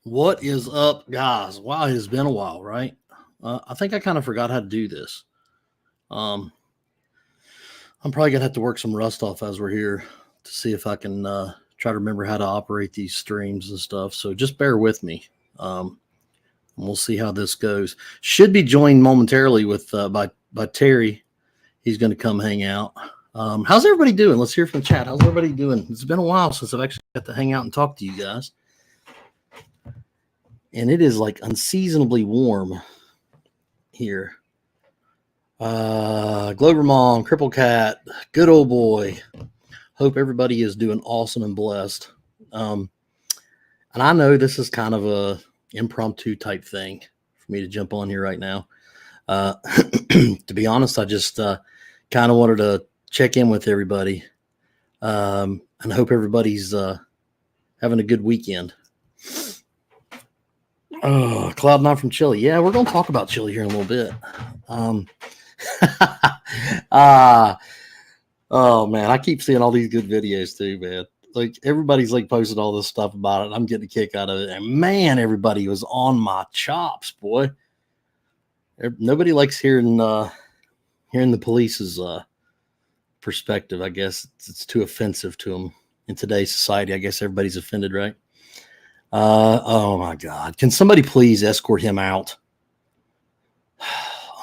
What is up, guys? Wow, it has been a while, right? I think I kind of forgot how to do this. Um, I'm probably gonna have to work some rust off as we're here to see if I can try to remember how to operate these streams and stuff. So just bear with me. And we'll see how this goes. Should be joined momentarily with by Terry. He's going to come hang out. How's everybody doing? Let's hear from the chat. How's everybody doing? It's been a while since I've actually got to hang out and talk to you guys. And it is like unseasonably warm here. Glover Mom, Cripple Cat, good old boy. Hope everybody is doing awesome and blessed. And I know this is kind of a impromptu type thing for me to jump on here right now. To be honest, I just kind of wanted to check in with everybody and hope everybody's having a good weekend. Oh, Cloud9 from Chile. Yeah, we're going to talk about Chile here in a little bit. Oh man, I keep seeing all these good videos too, man. Like everybody's like posting all this stuff about it. I'm getting a kick out of it. And man, everybody was on my chops, boy. Nobody likes hearing the police's perspective. I guess it's too offensive to them in today's society. I guess everybody's offended, right? Oh my God. Can somebody please escort him out?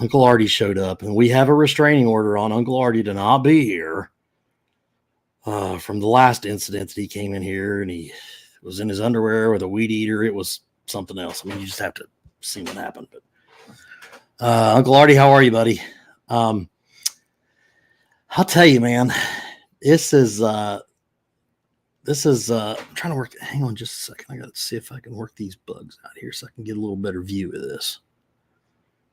Uncle Artie showed up, and we have a restraining order on Uncle Artie to not be here from the last incident that he came in here, and he was in his underwear with a weed eater. It was something else. I mean, you just have to see what happened. But Uncle Artie, how are you, buddy? I'll tell you, man, this is I'm trying to work. Hang on just a second. I got to see if I can work these bugs out here so I can get a little better view of this.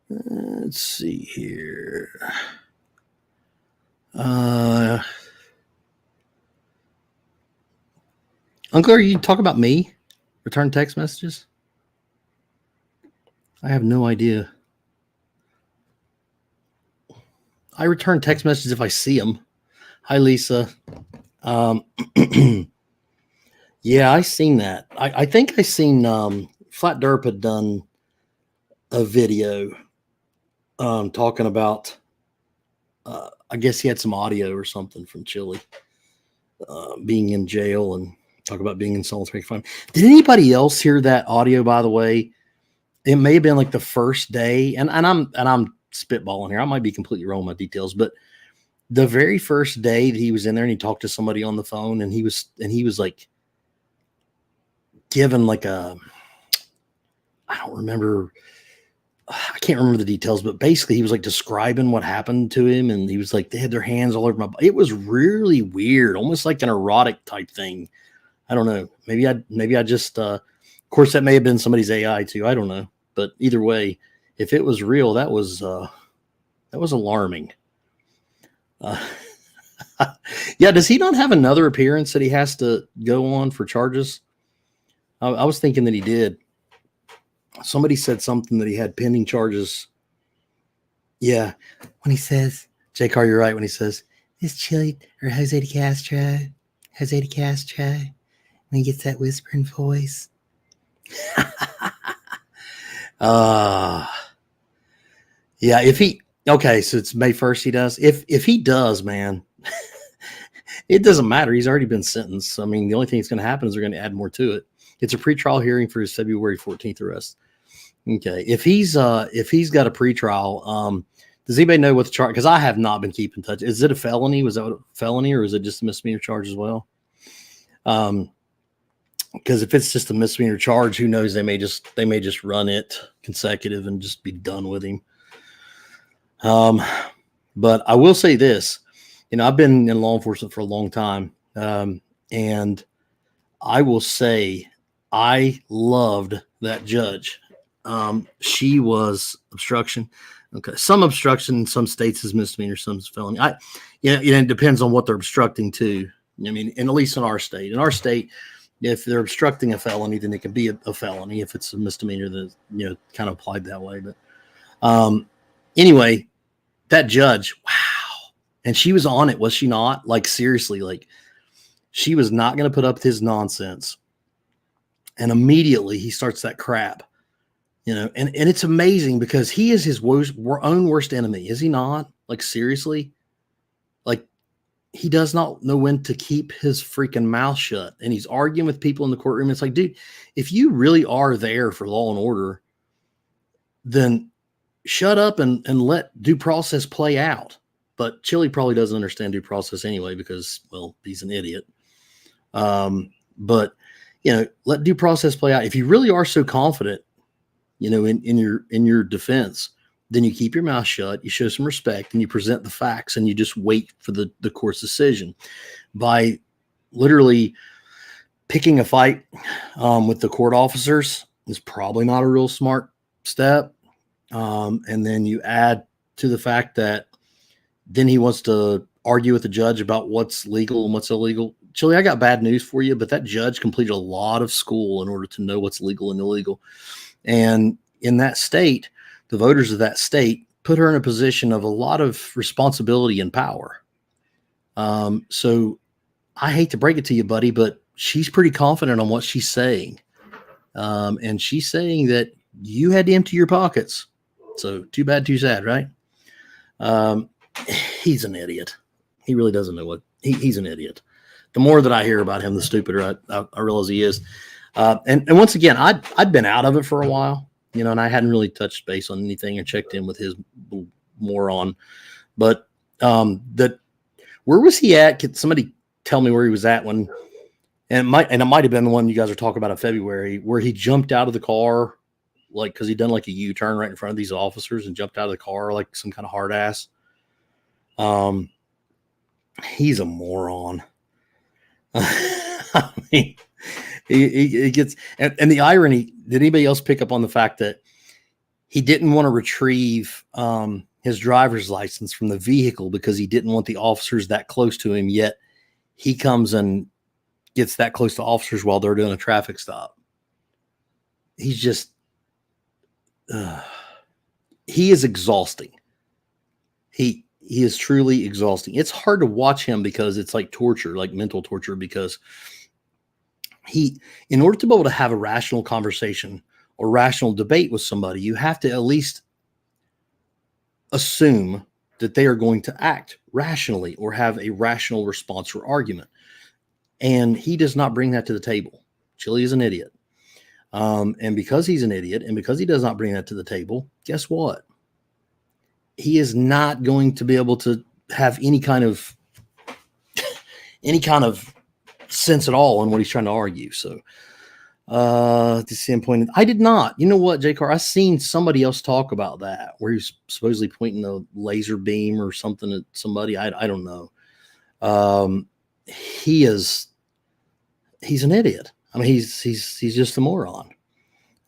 Let's see here. Uncle, are you talking about me? Return text messages? I have no idea. I return text messages if I see them. Hi, Lisa. Yeah, I seen that. I think I seen Flat Derp had done a video talking about, I guess he had some audio or something from Chile being in jail and talk about being in solitary confinement. Did anybody else hear that audio, by the way? It may have been like the first day, and I'm spitballing here. I might be completely wrong with my details, but the very first day that he was in there and he talked to somebody on the phone, and he was like given like I can't remember the details, but basically he was like describing what happened to him, and he was like, they had their hands all over my body. It was really weird, almost like an erotic type thing. I don't know. Maybe I just of course that may have been somebody's AI too. I don't know. But either way, if it was real, that was alarming. Yeah, does he not have another appearance that he has to go on for charges? I was thinking that he did. Somebody said something that he had pending charges. Yeah. When he says, J. Carr, you're right. When he says, this Chile or Jose de Castro, when he gets that whispering voice. Yeah, okay, so it's May 1st he does. If he does, man, it doesn't matter. He's already been sentenced. I mean, the only thing that's going to happen is they're going to add more to it. It's a pretrial hearing for his February 14th arrest. Okay. If he's got a pretrial, does anybody know what the charge? Because I have not been keeping touch. Is it a felony? Was that a felony, or is it just a misdemeanor charge as well? Because if it's just a misdemeanor charge, who knows? They may just run it consecutive and just be done with him. But I will say this, I've been in law enforcement for a long time. And I will say I loved that judge. She was obstruction. Okay. Some obstruction in some states is misdemeanor, some is felony. It depends on what they're obstructing to. I mean, and at least in our state, if they're obstructing a felony, then it can be a felony. If it's a misdemeanor, then, kind of applied that way. But, anyway, that judge, wow. And she was on it, was she not? Like, seriously, like, she was not going to put up with his nonsense. And immediately he starts that crap, and it's amazing because he is his own worst enemy. Is he not? Like, seriously, like, he does not know when to keep his freaking mouth shut, and he's arguing with people in the courtroom. It's like, dude, if you really are there for law and order, then shut up and let due process play out. But Chili probably doesn't understand due process anyway because, well, he's an idiot. But let due process play out. If you really are so confident, in your defense, then you keep your mouth shut, you show some respect, and you present the facts, and you just wait for the court's decision. By literally picking a fight with the court officers is probably not a real smart step. And then you add to the fact that then he wants to argue with the judge about what's legal and what's illegal. Chili, I got bad news for you, but that judge completed a lot of school in order to know what's legal and illegal. And in that state, the voters of that state put her in a position of a lot of responsibility and power. So I hate to break it to you, buddy, but she's pretty confident on what she's saying. And she's saying that you had to empty your pockets. So too bad, too sad, right? He's an idiot. He really doesn't know what he's an idiot. The more that I hear about him, the stupider I realize he is. And once again, I'd been out of it for a while, and I hadn't really touched base on anything or checked in with his moron. But where was he at? Could somebody tell me where he was at when? And it might have been the one you guys are talking about in February, where he jumped out of the car, like, because he'd done like a U-turn right in front of these officers and jumped out of the car like some kind of hard ass. He's a moron. I mean, he gets, and the irony, did anybody else pick up on the fact that he didn't want to retrieve his driver's license from the vehicle because he didn't want the officers that close to him, yet he comes and gets that close to officers while they're doing a traffic stop? He's just, he is exhausting. He is truly exhausting. It's hard to watch him because it's like torture, like mental torture, because in order to be able to have a rational conversation or rational debate with somebody, you have to at least assume that they are going to act rationally or have a rational response or argument. And he does not bring that to the table. Chili is an idiot. And because he's an idiot and because he does not bring that to the table, guess what? He is not going to be able to have any kind of sense at all in what he's trying to argue. So, the standpoint, I did not. You know what, J. Carr? I seen somebody else talk about that, where he's supposedly pointing a laser beam or something at somebody. I don't know. He's an idiot. I mean, he's just a moron.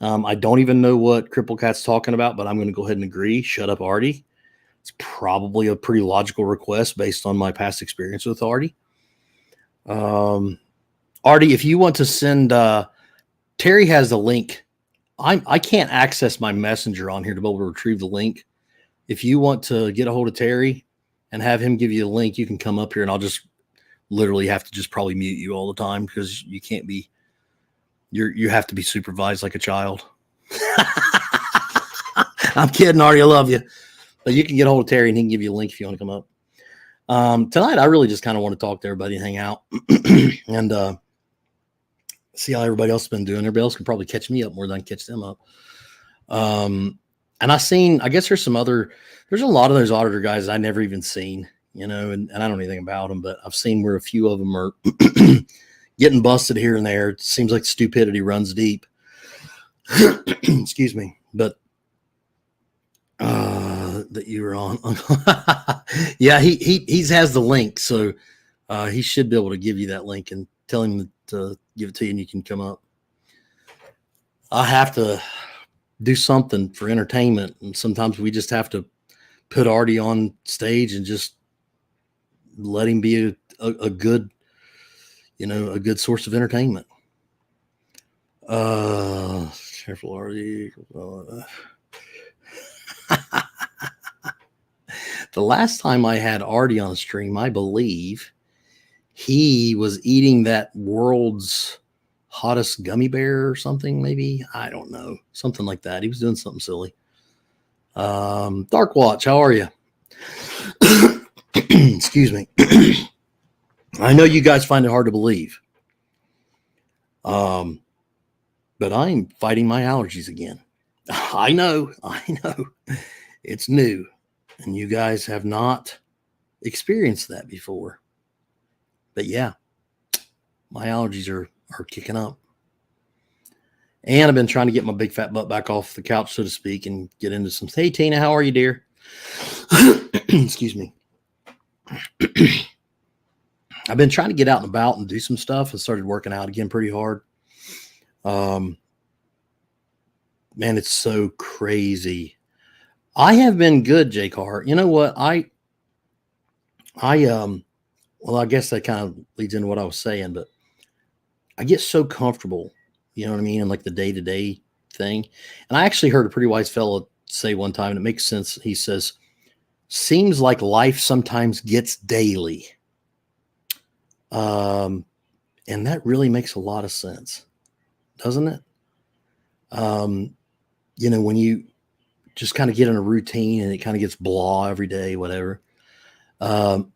I don't even know what Cripple Cat's talking about, but I'm going to go ahead and agree. Shut up, Artie. It's probably a pretty logical request based on my past experience with Artie. Artie, if you want to send, Terry has the link. I can't access my messenger on here to be able to retrieve the link. If you want to get a hold of Terry and have him give you the link, you can come up here and I'll just literally have to just probably mute you all the time because you can't be, you have to be supervised like a child. I'm kidding, Artie. I love you. But you can get a hold of Terry and he can give you a link if you want to come up. Tonight, I really just kind of want to talk to everybody and hang out and see how everybody else has been doing. Everybody else can probably catch me up more than I can catch them up. And I guess there's a lot of those auditor guys I never even seen, and I don't know anything about them, but I've seen where a few of them are getting busted here and there. It seems like stupidity runs deep. Excuse me. But that you were on. Yeah, he has the link, so he should be able to give you that link and tell him to give it to you and you can come up. I have to do something for entertainment, and sometimes we just have to put Artie on stage and just let him be a good, a good source of entertainment. Careful, Artie. The last time I had Artie on a stream, I believe he was eating that world's hottest gummy bear or something, maybe. I don't know. Something like that. He was doing something silly. Dark Watch, how are you? Excuse me. I know you guys find it hard to believe. But I'm fighting my allergies again. I know. It's new. And you guys have not experienced that before. But yeah, my allergies are kicking up. And I've been trying to get my big fat butt back off the couch, so to speak, and get into some. Hey, Tina, how are you, dear? Excuse me. I've been trying to get out and about and do some stuff and started working out again pretty hard. Man, it's so crazy. I have been good, Jay Carr. You know what? Well, I guess that kind of leads into what I was saying, but I get so comfortable, you know what I mean? In like the day-to-day thing. And I actually heard a pretty wise fellow say one time, and it makes sense. He says, seems like life sometimes gets daily. And that really makes a lot of sense, doesn't it? You know, when you just kind of get in a routine and it kind of gets blah every day, whatever. And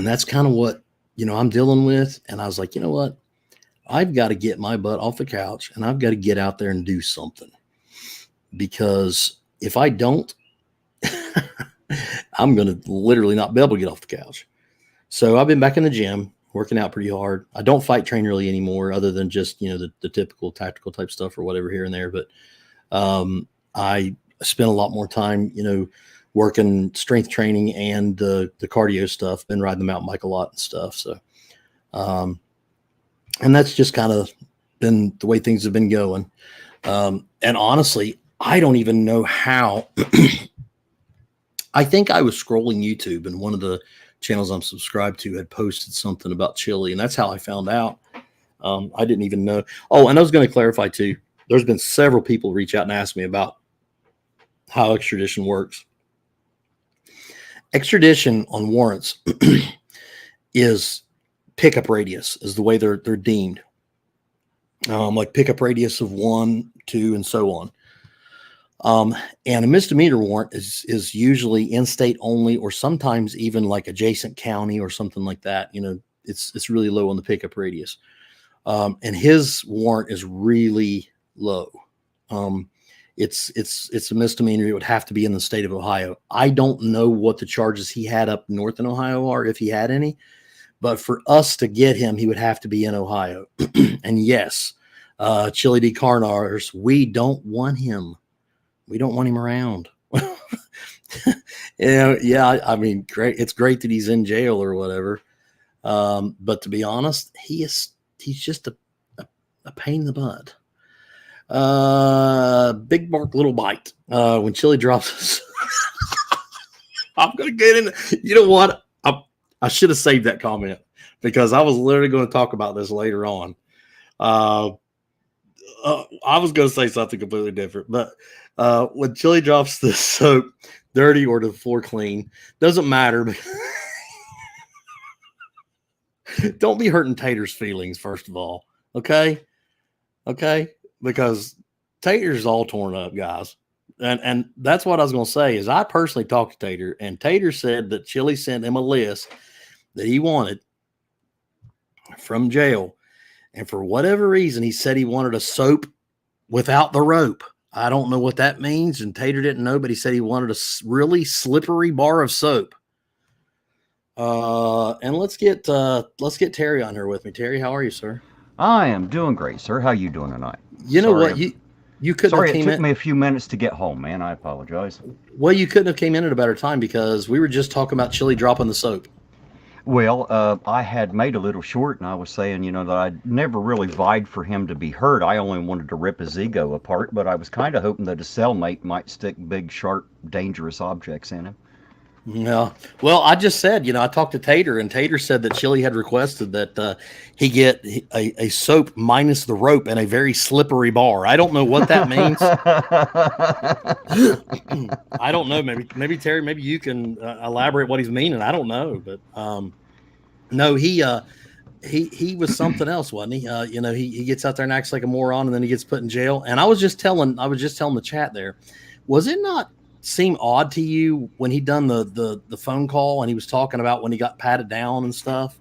that's kind of what, you know, I'm dealing with. And I was like, you know what? I've got to get my butt off the couch and I've got to get out there and do something, because if I don't, I'm going to literally not be able to get off the couch. So I've been back in the gym, working out pretty hard. I don't fight train really anymore, other than just, you know, the typical tactical type stuff or whatever here and there. But I spent a lot more time, you know, working strength training and the cardio stuff. Been riding the mountain bike a lot and stuff. So, and that's just kind of been the way things have been going. And honestly, I don't even know how. I think I was scrolling YouTube, and one of the channels I'm subscribed to had posted something about chili, and that's how I found out. I didn't even know. Oh, and I was going to clarify too. There's been several people reach out and ask me about how extradition works. Extradition on warrants is pickup radius, is the way they're deemed. Like pickup radius of 1, 2, and so on. And a misdemeanor warrant is usually in-state only, or sometimes even like adjacent county or something like that. You know, it's really low on the pickup radius. And his warrant is really low. It's a misdemeanor. It would have to be in the state of Ohio. I don't know what the charges he had up north in Ohio are, if he had any, but for us to get him, he would have to be in Ohio. And yes, Chili D. Carnars, we don't want him. We don't want him around. Yeah. I mean, great. It's great that he's in jail or whatever. But to be honest, he's just a pain in the butt. Big bark, little bite. When Chili drops, I'm going to get in. You know what? I should have saved that comment, because I was literally going to talk about this later on. I was going to say something completely different, but when Chili drops the soap dirty or the floor clean, doesn't matter. Don't be hurting Tater's feelings, first of all. Okay? Because Tater's all torn up, guys. And that's what I was going to say, is I personally talked to Tater, and Tater said that Chili sent him a list that he wanted from jail. And for whatever reason, he said he wanted a soap without the rope. I don't know what that means, and Tater didn't know, but he said he wanted a really slippery bar of soap. And let's get Terry on here with me. Terry, how are you, sir? I am doing great, sir. How you doing tonight? You know what? You couldn't have came in. Sorry, it took me a few minutes to get home, man. I apologize. Well, you couldn't have came in at a better time, because we were just talking about Chili dropping the soap. Well, I had made a little short, and I was saying, that I never really vied for him to be hurt. I only wanted to rip his ego apart, but I was kind of hoping that his cellmate might stick big, sharp, dangerous objects in him. Yeah. Well, I just said, I talked to Tater, and Tater said that Chili had requested that he get a soap minus the rope and a very slippery bar. I don't know what that means. I don't know. Maybe Terry, maybe you can elaborate what he's meaning. I don't know, but no, he was something else, wasn't he? He gets out there and acts like a moron, and then he gets put in jail. And I was just telling the chat there, was it not seem odd to you when he done the phone call and he was talking about when he got patted down and stuff,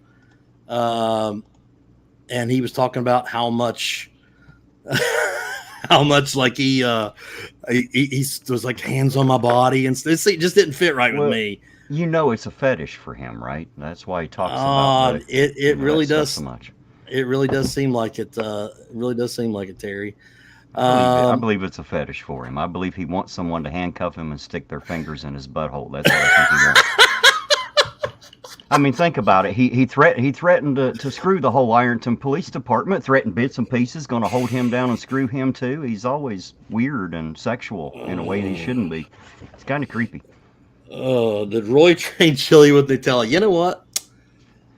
and he was talking about how much like he was like hands on my body, and it just didn't fit right with me. You know, it's a fetish for him, right? That's why he talks about it really does so much. It really does seem like it. Really does seem like it, Terry. I believe it's a fetish for him. I believe he wants someone to handcuff him and stick their fingers in his butthole. That's what I think he wants. I mean, think about it. He threatened to screw the whole Ironton Police Department. Threatened bits and pieces, going to hold him down and screw him too. He's always weird and sexual in a way he shouldn't be. It's kind of creepy. Did Roy train chili with Nutella? You know what?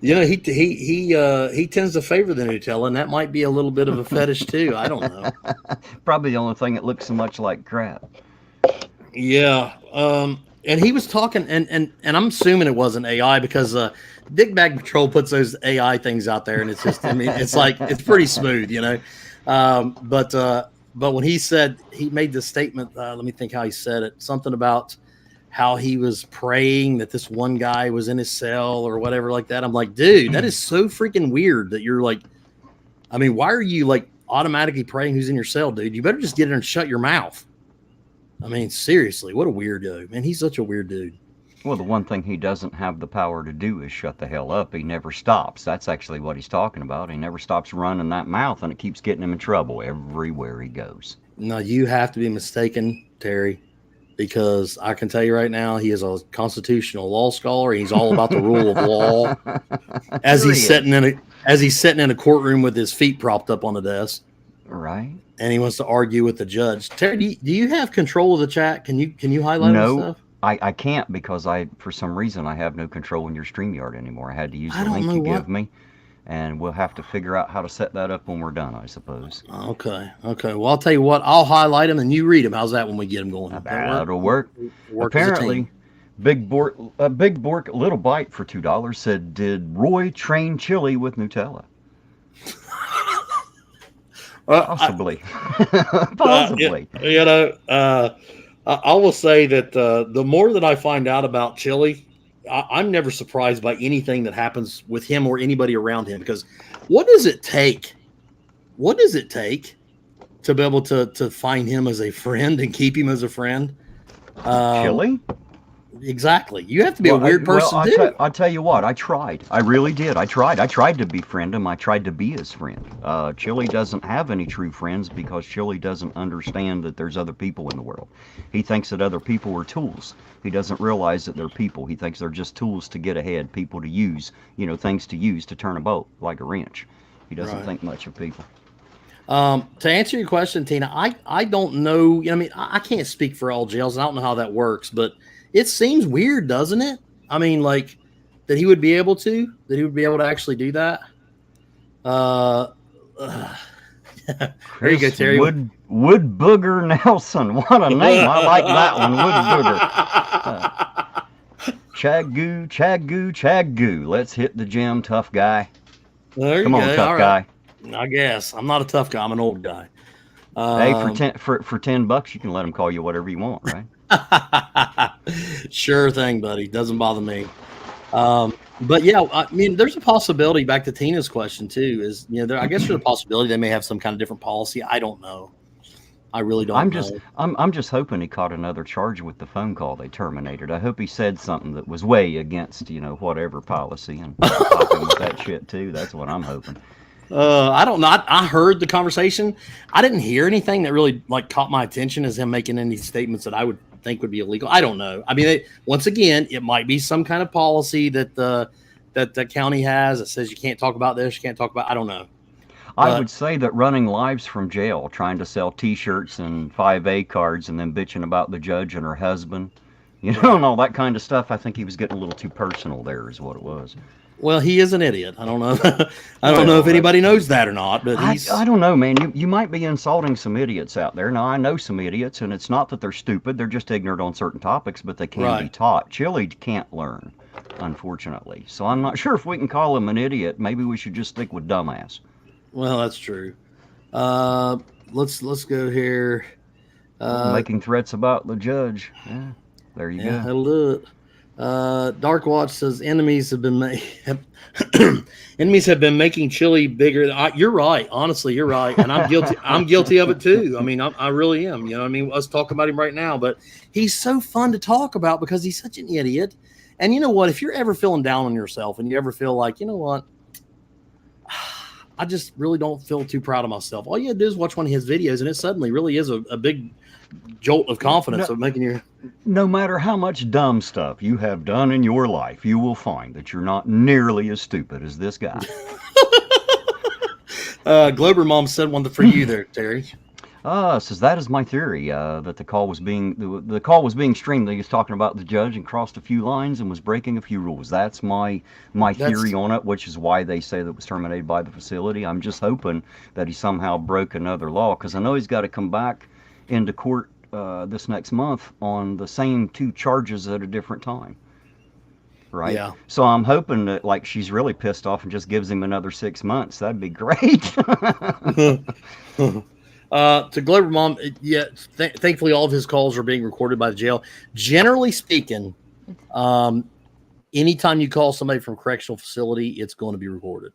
You know, he tends to favor the Nutella, and that might be a little bit of a fetish too. I don't know. Probably the only thing that looks so much like crap. Yeah. And he was talking, and I'm assuming it wasn't AI because Dick Bag Patrol puts those AI things out there, and it's just, I mean, it's like it's pretty smooth, you know. But when he made this statement, let me think how he said it. Something about how he was praying that this one guy was in his cell or whatever like that. I'm like, dude, that is so freaking weird that you're like, I mean, why are you like automatically praying who's in your cell, dude? You better just get in and shut your mouth. I mean, seriously, what a weirdo, man. He's such a weird dude. Well, the one thing he doesn't have the power to do is shut the hell up. He never stops. That's actually what he's talking about. He never stops running that mouth, and it keeps getting him in trouble everywhere he goes. No, you have to be mistaken, Terry, because I can tell you right now, he is a constitutional law scholar. He's all about the rule of law. As he's sitting in a courtroom with his feet propped up on the desk. Right. And he wants to argue with the judge. Terry, do you have control of the chat? Can you highlight all stuff? I can't because for some reason I have no control in your StreamYard anymore. I had to use the link you give me, and we'll have to figure out how to set that up when we're done, I suppose. Okay. Well, I'll tell you what. I'll highlight them and you read them. How's that when we get them going? That'll work. Apparently, Big Bork Little Bite for $2 said, "Did Roy train chili with Nutella?" Possibly. Possibly. I will say that the more that I find out about Chili, I'm never surprised by anything that happens with him or anybody around him. Because what does it take? What does it take to be able to find him as a friend and keep him as a friend? Chili? Exactly. You have to be a weird person, too. I'll tell you what. I tried. I really did. I tried to befriend him. I tried to be his friend. Chili doesn't have any true friends because Chili doesn't understand that there's other people in the world. He thinks that other people are tools. He doesn't realize that they're people. He thinks they're just tools to get ahead, people to use, things to use to turn a boat like a wrench. He doesn't think much of people. To answer your question, Tina, I don't know. I mean, I can't speak for all jails. I don't know how that works, but it seems weird, doesn't it? I mean, like that he would be able to actually do that. There you go, Terry. Wood Booger Nelson. What a name. I like that one. Wood Booger. Chag-goo. Let's hit the gym, tough guy. Come on, tough guy. I guess. I'm not a tough guy. I'm an old guy. Hey, for $10, you can let him call you whatever you want, right? Sure thing, buddy. Doesn't bother me. But yeah, I mean, there's a possibility. Back to Tina's question too. Is I guess there's a possibility they may have some kind of different policy. I don't know. I really don't know. I'm just hoping he caught another charge with the phone call they terminated. I hope he said something that was way against whatever policy and popping with that shit too. That's what I'm hoping. I don't know. I heard the conversation. I didn't hear anything that really caught my attention as him making any statements that I would think would be illegal. I don't know. I mean, once again, it might be some kind of policy that the county has that says you can't talk about this, you can't talk about. I don't know. I would say that running lives from jail, trying to sell T-shirts and 5A cards, and then bitching about the judge and her husband, and all that kind of stuff. I think he was getting a little too personal. There is what it was. Well, he is an idiot. I don't know. I don't know if anybody knows that or not, but I don't know, man. You might be insulting some idiots out there. Now, I know some idiots, and it's not that they're stupid. They're just ignorant on certain topics, but they can be taught. Chili can't learn. unfortunately. So I'm not sure if we can call him an idiot. Maybe we should just stick with dumbass. Well, that's true. Uh, let's go here. Oh, making threats about the judge. Yeah, there you Yeah, go. that'll do it. Dark Watch says enemies have been enemies have been making chili bigger. You're right. Honestly, you're right, and I'm guilty. I'm guilty of it too. I mean, I really am. You know, I mean, us talking about him right now, but he's so fun to talk about because he's such an idiot. And you know what? If you're ever feeling down on yourself, and you ever feel like, you know what, I just really don't feel too proud of myself. All you have to do is watch one of his videos, and it suddenly really is a big jolt of confidence of making you. No matter how much dumb stuff you have done in your life, you will find that you're not nearly as stupid as this guy. Glober Mom said one for you there, Terry. Says that is my theory. That the call was being streamed. He was talking about the judge and crossed a few lines and was breaking a few rules. That's my theory on it, which is why they say that it was terminated by the facility. I'm just hoping that he somehow broke another law, because I know he's got to come back into court this next month on the same 2 charges at a different time. Right? Yeah. So I'm hoping that, like, she's really pissed off and just gives him another 6 months. That'd be great. To Glover Mom, yeah, thankfully all of his calls are being recorded by the jail. Generally speaking, anytime you call somebody from a correctional facility, it's going to be recorded,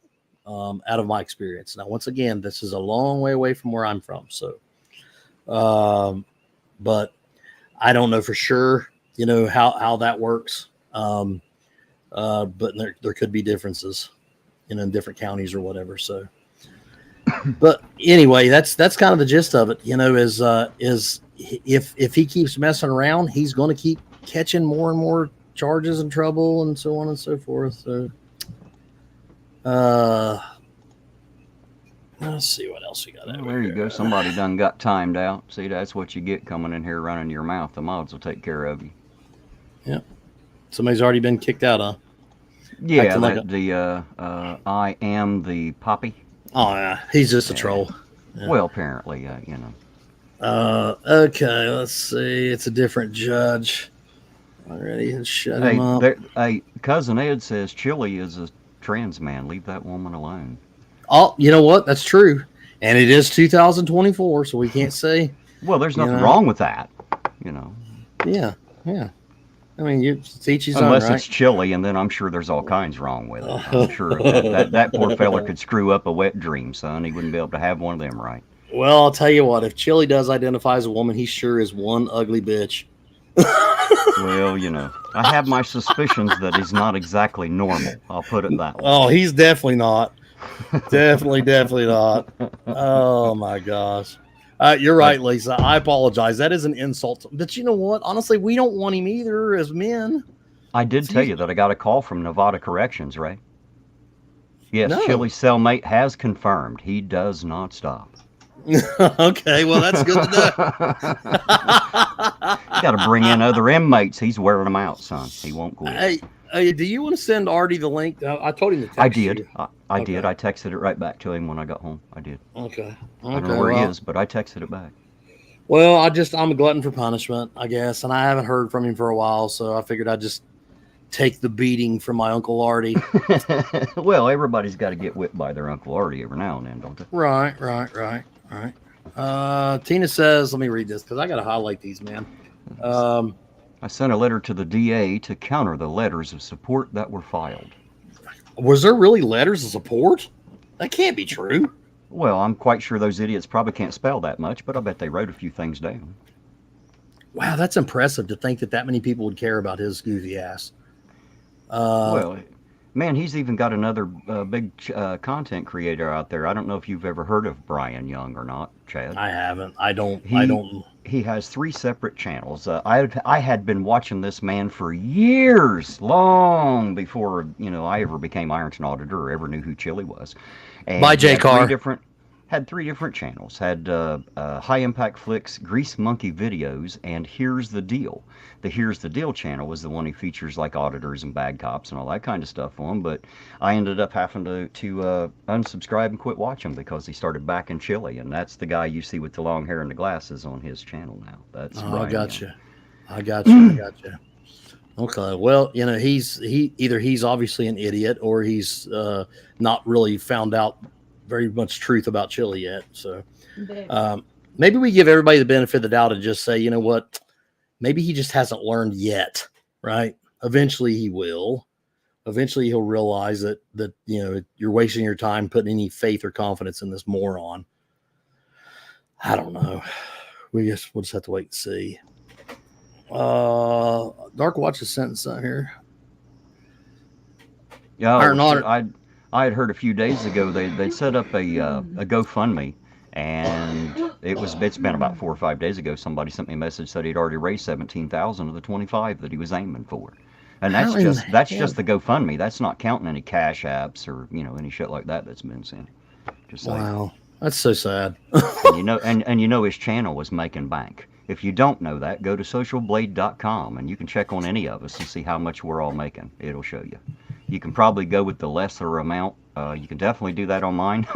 out of my experience. Now, once again, this is a long way away from where I'm from. So, but I don't know for sure, you know, how that works. But there could be differences, you know, in different counties or whatever. So, but anyway, that's kind of the gist of it, you know, is if he keeps messing around, he's going to keep catching more and more charges and trouble and so on and so forth. So, let's see what else we got. Well, there you go. Somebody done got timed out. See, that's what you get coming in here running your mouth. The mods will take care of you. Yeah. Somebody's already been kicked out, huh? Yeah, I am the poppy. Oh, yeah. He's just a troll. Yeah. Well, apparently, you know. Okay, let's see. It's a different judge. Already shut him up. Hey, Cousin Ed says Chili is a trans man. Leave that woman alone. Oh, you know what? That's true. And it is 2024, so we can't say. Well, there's nothing wrong with that, you know. Yeah. I mean, it's each his Unless own, right? it's chili, and then I'm sure there's all kinds wrong with it. I'm sure that poor fella could screw up a wet dream, son. He wouldn't be able to have one of them right. Well, I'll tell you what. If Chili does identify as a woman, he sure is one ugly bitch. Well, you know, I have my suspicions that he's not exactly normal. I'll put it that way. Oh, he's definitely not. Definitely not. Oh, my gosh. You're right, Lisa. I apologize. That is an insult. But you know what? Honestly, we don't want him either as men. I did tell you that I got a call from Nevada Corrections, right? Yes, No. Chili's cellmate has confirmed he does not stop. Okay, well, that's good to know. Got to bring in other inmates. He's wearing them out, son. He won't quit. Hey, do you want to send Artie the link? I told him to text I did. you. I did. I texted it right back to him when I got home. I did. Okay. I don't know where he is, but I texted it back. Well, I'm a glutton for punishment, I guess, and I haven't heard from him for a while, so I figured I'd just take the beating from my Uncle Artie. Well, everybody's got to get whipped by their Uncle Artie every now and then, don't they? Right. Tina says, let me read this because I got to highlight these, man. I sent a letter to the DA to counter the letters of support that were filed. Was there really letters of support? That can't be true. Well, I'm quite sure those idiots probably can't spell that much, but I bet they wrote a few things down. Wow, that's impressive to think that many people would care about his goofy ass. Well, man, he's even got another big content creator out there. I don't know if you've ever heard of Brian Young or not, Chad. I haven't. I don't. He has 3 separate channels. I had been watching this man for years, long before I ever became Ironton Auditor or ever knew who Chili was. And by J. Carr. Had 3 different channels. Had High Impact Flicks, Grease Monkey Videos, and Here's the Deal. The Here's the Deal channel was the one he features like auditors and bad cops and all that kind of stuff on. But I ended up having to unsubscribe and quit watching because he started backing Chili, and that's the guy you see with the long hair and the glasses on his channel now. That's Brian I got Young. you. I got you. Okay. Well, he's obviously an idiot, or he's not really found out very much truth about chili yet. So um, maybe we give everybody the benefit of the doubt and just say, you know what? Maybe he just hasn't learned yet, right? Eventually he will. Eventually he'll realize that you're wasting your time putting any faith or confidence in this moron. I don't know. We'll just have to wait and see. Dark Watch is sentence out here. Yeah, Iron I had heard a few days ago they'd set up a GoFundMe, and it's been about 4 or 5 days ago. Somebody sent me a message said he'd already raised 17,000 of the 25 that he was aiming for, and How in the that's hell? just the GoFundMe. That's not counting any cash apps or any shit like that that's been sent. Just saying. Wow, that's so sad. And his channel was making bank. If you don't know that, go to socialblade.com and you can check on any of us and see how much we're all making. It'll show you. You can probably go with the lesser amount. You can definitely do that on mine.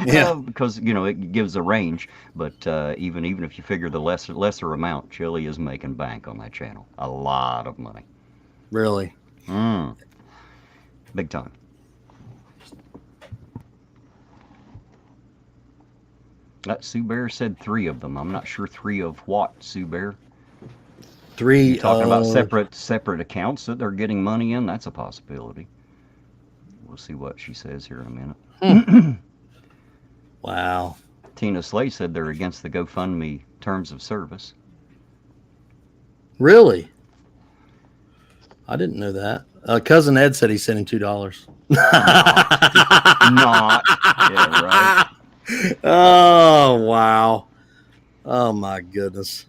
Yeah. Because it gives a range. But even if you figure the lesser amount, Chili is making bank on that channel. A lot of money. Really? Big time. Sue Bear said 3 of them. I'm not sure 3 of what, Sue Bear. 3. You're talking about separate accounts that they're getting money in. That's a possibility. We'll see what she says here in a minute. Wow. Tina Slay said they're against the GoFundMe terms of service. Really? I didn't know that. Cousin Ed said he's sending $2. Not. Yeah, right. Oh, wow. Oh, my goodness.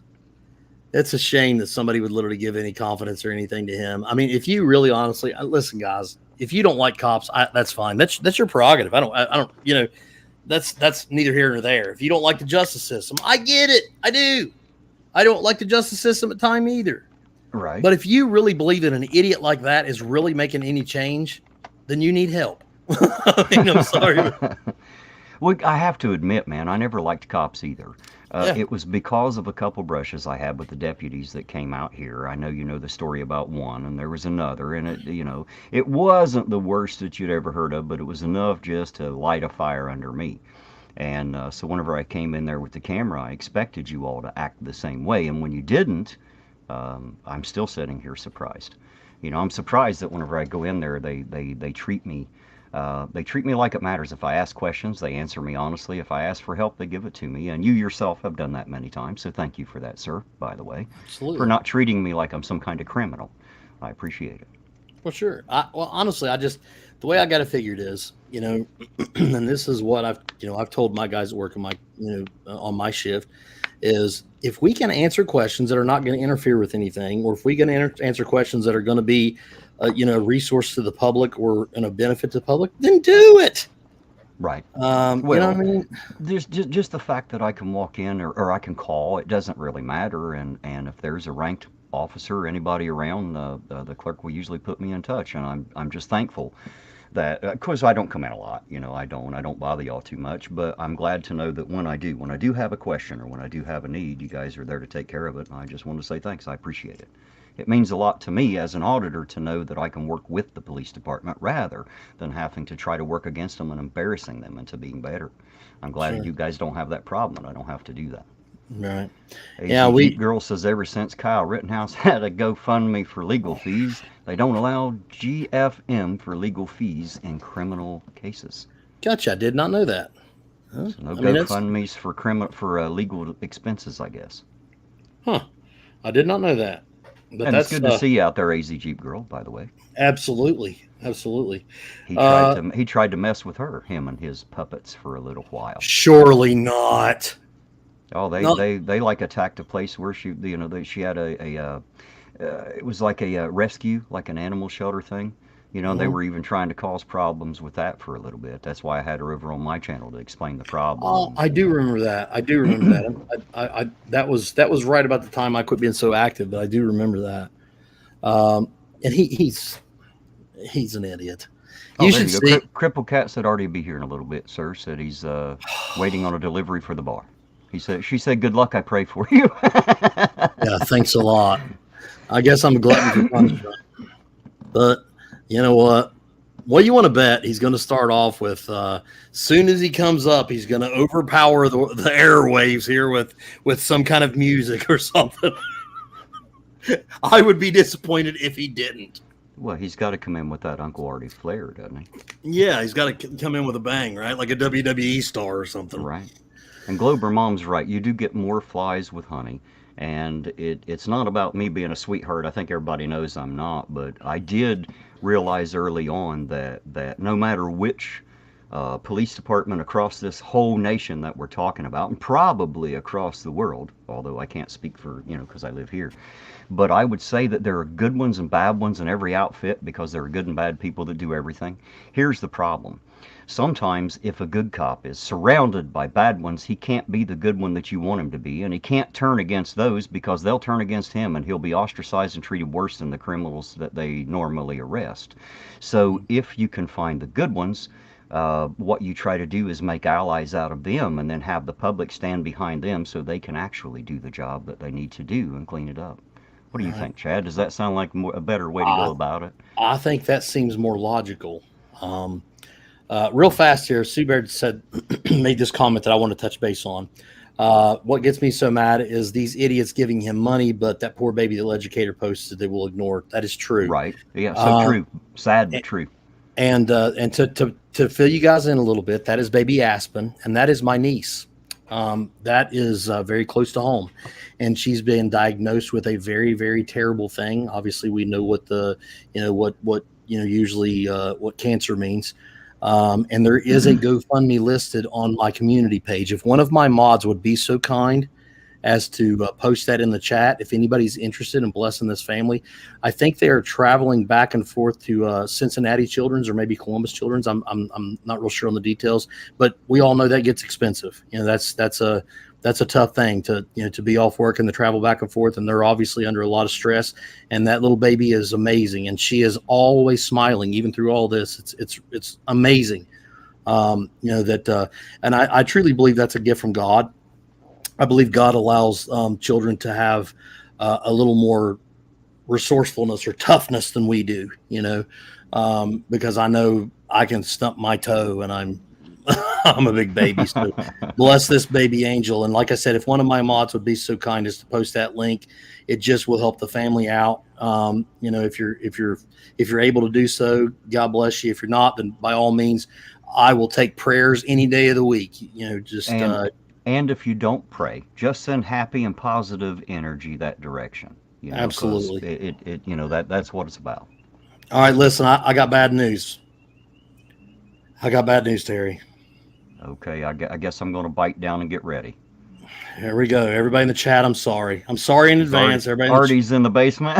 It's a shame that somebody would literally give any confidence or anything to him. I mean, if you really honestly listen, guys, if you don't like cops, that's fine. That's your prerogative. I don't, that's neither here nor there. If you don't like the justice system, I get it. I do. I don't like the justice system at time either. Right. But if you really believe that an idiot like that is really making any change, then you need help. I'm sorry. Well, I have to admit, man, I never liked cops either. Yeah. It was because of a couple brushes I had with the deputies that came out here. I know you know the story about one, and there was another, and it wasn't the worst that you'd ever heard of, but it was enough just to light a fire under me. And so whenever I came in there with the camera, I expected you all to act the same way, and when you didn't, I'm still sitting here surprised. I'm surprised that whenever I go in there, they treat me. They treat me like it matters. If I ask questions, they answer me honestly. If I ask for help, they give it to me. And you yourself have done that many times. So thank you for that, sir, by the way. Absolutely. For not treating me like I'm some kind of criminal. I appreciate it. Well, sure. Well, honestly, the way I got it figured is, and this is what I've told my guys at work on my shift is if we can answer questions that are not going to interfere with anything, or if we can answer questions that are going to be a resource to the public or a benefit to the public, then do it. Right. Well, you know what I mean? There's just the fact that I can walk in or I can call, it doesn't really matter. And if there's a ranked officer or anybody around, the clerk will usually put me in touch. And I'm just thankful that, of course, I don't come in a lot. I don't bother y'all too much. But I'm glad to know that when I do have a question or when I do have a need, you guys are there to take care of it. And I just want to say thanks. I appreciate it. It means a lot to me as an auditor to know that I can work with the police department rather than having to try to work against them and embarrassing them into being better. I'm glad that you guys don't have that problem and I don't have to do that. Right. AG Girl says ever since Kyle Rittenhouse had a GoFundMe for legal fees, they don't allow GFM for legal fees in criminal cases. Gotcha. I did not know that. So no GoFundMes for legal expenses, I guess. Huh. I did not know that. But and it's good to see you out there, AZ Jeep Girl, by the way. Absolutely. He tried to mess with him and his puppets for a little while. Surely not. Oh, they like attacked a place where she had it was like a rescue, like an animal shelter thing. They were even trying to cause problems with that for a little bit. That's why I had her over on my channel to explain the problem. Oh, I do remember that. I that was right about the time I quit being so active, but I do remember that. And he's an idiot. You should see. Cripple Cat said Artie will be here in a little bit, sir. Said he's waiting on a delivery for the bar. She said, good luck. I pray for you. Yeah, thanks a lot. I guess I'm a glutton for punishment. But you know what? What do you want to bet? He's going to start off with, soon as he comes up, he's going to overpower the airwaves here with some kind of music or something. I would be disappointed if he didn't. Well, he's got to come in with that Uncle Artie flair, doesn't he? Yeah, he's got to come in with a bang, right? Like a WWE star or something. Right. And Glober Mom's right. You do get more flies with honey. And it's not about me being a sweetheart. I think everybody knows I'm not. But I did realize early on that no matter which police department across this whole nation that we're talking about, and probably across the world, although I can't speak for, because I live here, but I would say that there are good ones and bad ones in every outfit because there are good and bad people that do everything. Here's the problem. Sometimes if a good cop is surrounded by bad ones, he can't be the good one that you want him to be, and he can't turn against those because they'll turn against him and he'll be ostracized and treated worse than the criminals that they normally arrest. So if you can find the good ones, what you try to do is make allies out of them and then have the public stand behind them so they can actually do the job that they need to do and clean it up. What do you think, Chad? Does that sound like a better way to go about it? I think that seems more logical. Real fast here, Sue Baird said, made this comment that I want to touch base on. What gets me so mad is these idiots giving him money, but that poor baby the educator posted they will ignore. That is true. Right. Yeah, so true. Sad, but true. And to fill you guys in a little bit, that is baby Aspen, and that is my niece. That is very close to home, and she's been diagnosed with a very, very terrible thing. Obviously, we know what usually what cancer means. And there is a GoFundMe listed on my community page. If one of my mods would be so kind as to post that in the chat, if anybody's interested in blessing this family, I think they are traveling back and forth to Cincinnati Children's or maybe Columbus Children's. I'm not real sure on the details, but we all know that gets expensive. That's a tough thing to be off work and to travel back and forth, and they're obviously under a lot of stress. And that little baby is amazing, and she is always smiling even through all this. It's amazing, and I truly believe that's a gift from God. I believe God allows children to have a little more resourcefulness or toughness than we do, because I know I can stump my toe, and I'm a big baby. So bless this baby angel. And like I said, if one of my mods would be so kind as to post that link, it just will help the family out. If you're able to do so, God bless you. If you're not, then by all means, I will take prayers any day of the week. And if you don't pray, just send happy and positive energy that direction. Absolutely. That's what it's about. All right, listen, I got bad news. Terry. Okay, I guess I'm going to bite down and get ready. Here we go. Everybody in the chat, I'm sorry. I'm sorry in advance. Everybody Artie's in the basement.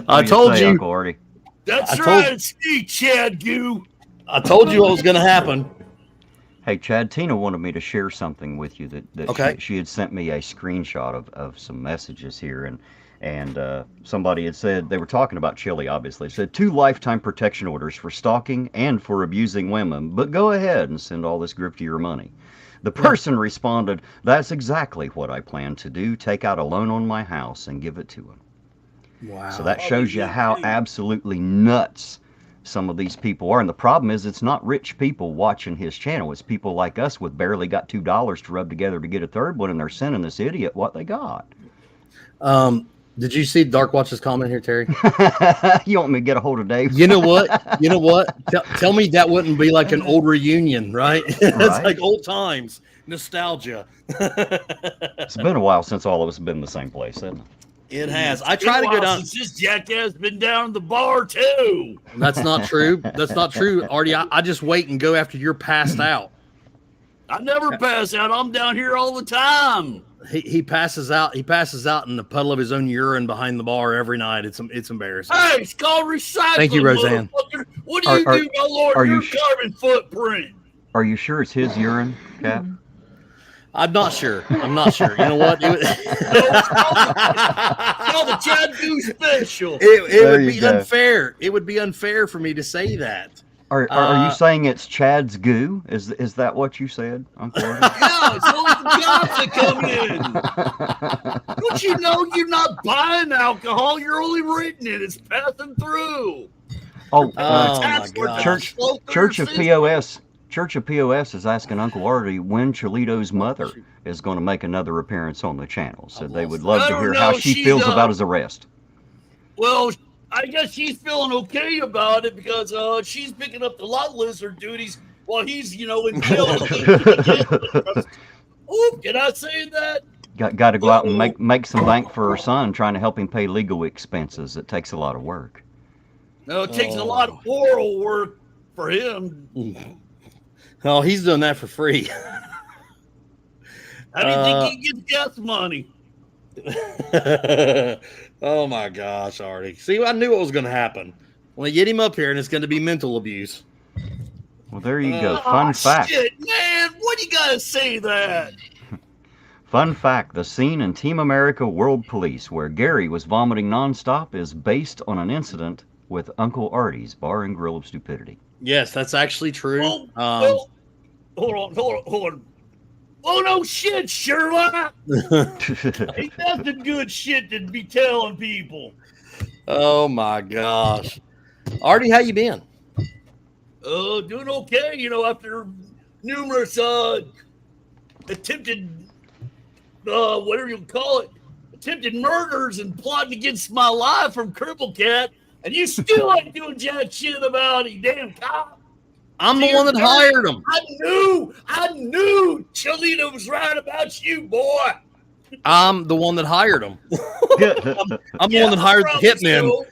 I told you. Uncle Artie? That's right. It's me, Chad Goo. I told you what was going to happen. Hey, Chad, Tina wanted me to share something with you that okay. she had sent me a screenshot of some messages here, and somebody had said, they were talking about Chili, obviously, said 2 lifetime protection orders for stalking and for abusing women, but go ahead and send all this grifter your money. The person responded, that's exactly what I plan to do, take out a loan on my house and give it to him. Wow. So that shows you how absolutely nuts some of these people are. And the problem is it's not rich people watching his channel. It's people like us with barely got $2 to rub together to get a third one, and they're sending this idiot what they got. Did you see Dark Watch's comment here, Terry? You want me to get a hold of Dave? You know what? Tell me that wouldn't be like an old reunion, right? It's like old times, nostalgia. It's been a while since all of us have been in the same place, hasn't it? It has. I try to go down. This jackass been down the bar too. That's not true. That's not true, Artie. I just wait and go after you're passed out. I never pass out. I'm down here all the time. He passes out. He passes out in the puddle of his own urine behind the bar every night. It's embarrassing. Hey, it's called recycling. Thank you, Roseanne. What do you do, my Lord? Your carbon footprint. Are you sure it's his urine, Cap? I'm not sure. You know what? It's called the Chad Goo Special. It would be unfair. It would be unfair for me to say that. Are you saying it's Chad's goo? Is that what you said, Uncle Artie? Yeah, it's only the cops that come in. Don't you know you're not buying alcohol? You're only reading it. It's passing through. Oh, Oh my Church gosh. Church of POS. Church of POS is asking Uncle Artie when Cholito's mother is going to make another appearance on the channel. So they would love to hear how she feels about his arrest. Well, I guess she's feeling okay about it because she's picking up the lot lizard duties while he's, in jail. Oh, can I say that? Got to go out and make some bank for her son, trying to help him pay legal expenses. It takes a lot of work. No, it takes a lot of moral work for him. Oh, he's doing that for free. How do you think he gets gas money? Oh my gosh, Artie. See, I knew what was going to happen. When I get him up here, and it's going to be mental abuse. Well, there you go. Fun fact. Shit, man. What do you got to say that? Fun fact, the scene in Team America World Police where Gary was vomiting nonstop is based on an incident with Uncle Artie's Bar and Grill of Stupidity. Yes, that's actually true. Well, hold on. Oh, no shit, Sherlock. Ain't that the good shit to be telling people? Oh, my gosh. Artie, how you been? Doing okay. After numerous attempted, whatever you call it, attempted murders and plotting against my life from Cripple Cat, and you still ain't doing jack shit about it, you damn cop. I'm the one that hired him. I knew Cholito was right about you, boy. I'm the one that hired him. I'm the one that hired the hitman. So.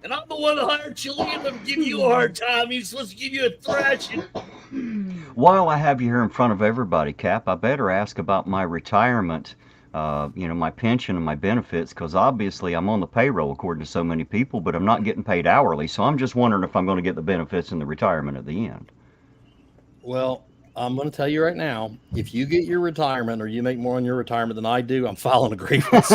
And I'm the one that hired Cholito to give you a hard time. He's supposed to give you a thrashing. While I have you here in front of everybody, Cap, I better ask about my retirement, my pension and my benefits, because obviously I'm on the payroll according to so many people, but I'm not getting paid hourly. So I'm just wondering if I'm going to get the benefits and the retirement at the end. Well, I'm going to tell you right now, if you get your retirement or you make more on your retirement than I do, I'm filing a grievance.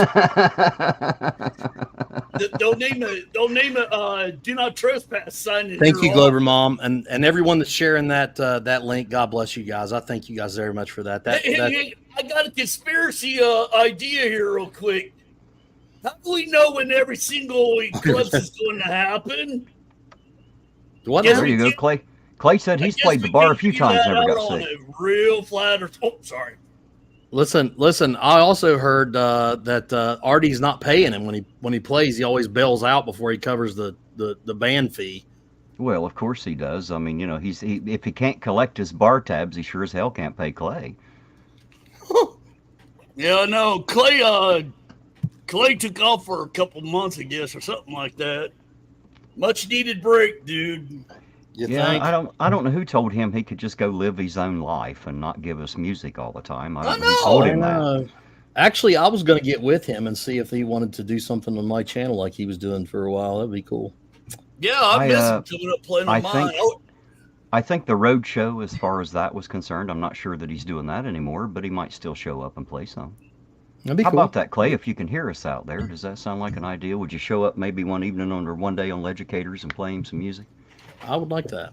Don't name it. Do not trespass sign. Thank you, Glover Mom, and everyone that's sharing that link. God bless you guys. I thank you guys very much for that. Hey, I got a conspiracy idea here, real quick. How do we know when every single eclipse is going to happen? What? There you go, Clay. Clay said he's played the bar a few times, never got sick. Real flat or sorry. Listen. I also heard that Artie's not paying him when he plays. He always bails out before he covers the band fee. Well, of course he does. I mean, if he can't collect his bar tabs, he sure as hell can't pay Clay. Yeah, no, Clay took off for a couple months, I guess, or something like that. Much needed break, dude. You think? I don't know who told him he could just go live his own life and not give us music all the time. I don't know who told him that. Actually, I was going to get with him and see if he wanted to do something on my channel like he was doing for a while. That'd be cool. Yeah, I miss him coming up playing on mine. I think the road show, as far as that was concerned, I'm not sure that he's doing that anymore, but he might still show up and play some. That'd be How cool. about that, Clay? If you can hear us out there, does that sound like an idea? Would you show up maybe one evening or one day on Legicators and play him some music? I would like that.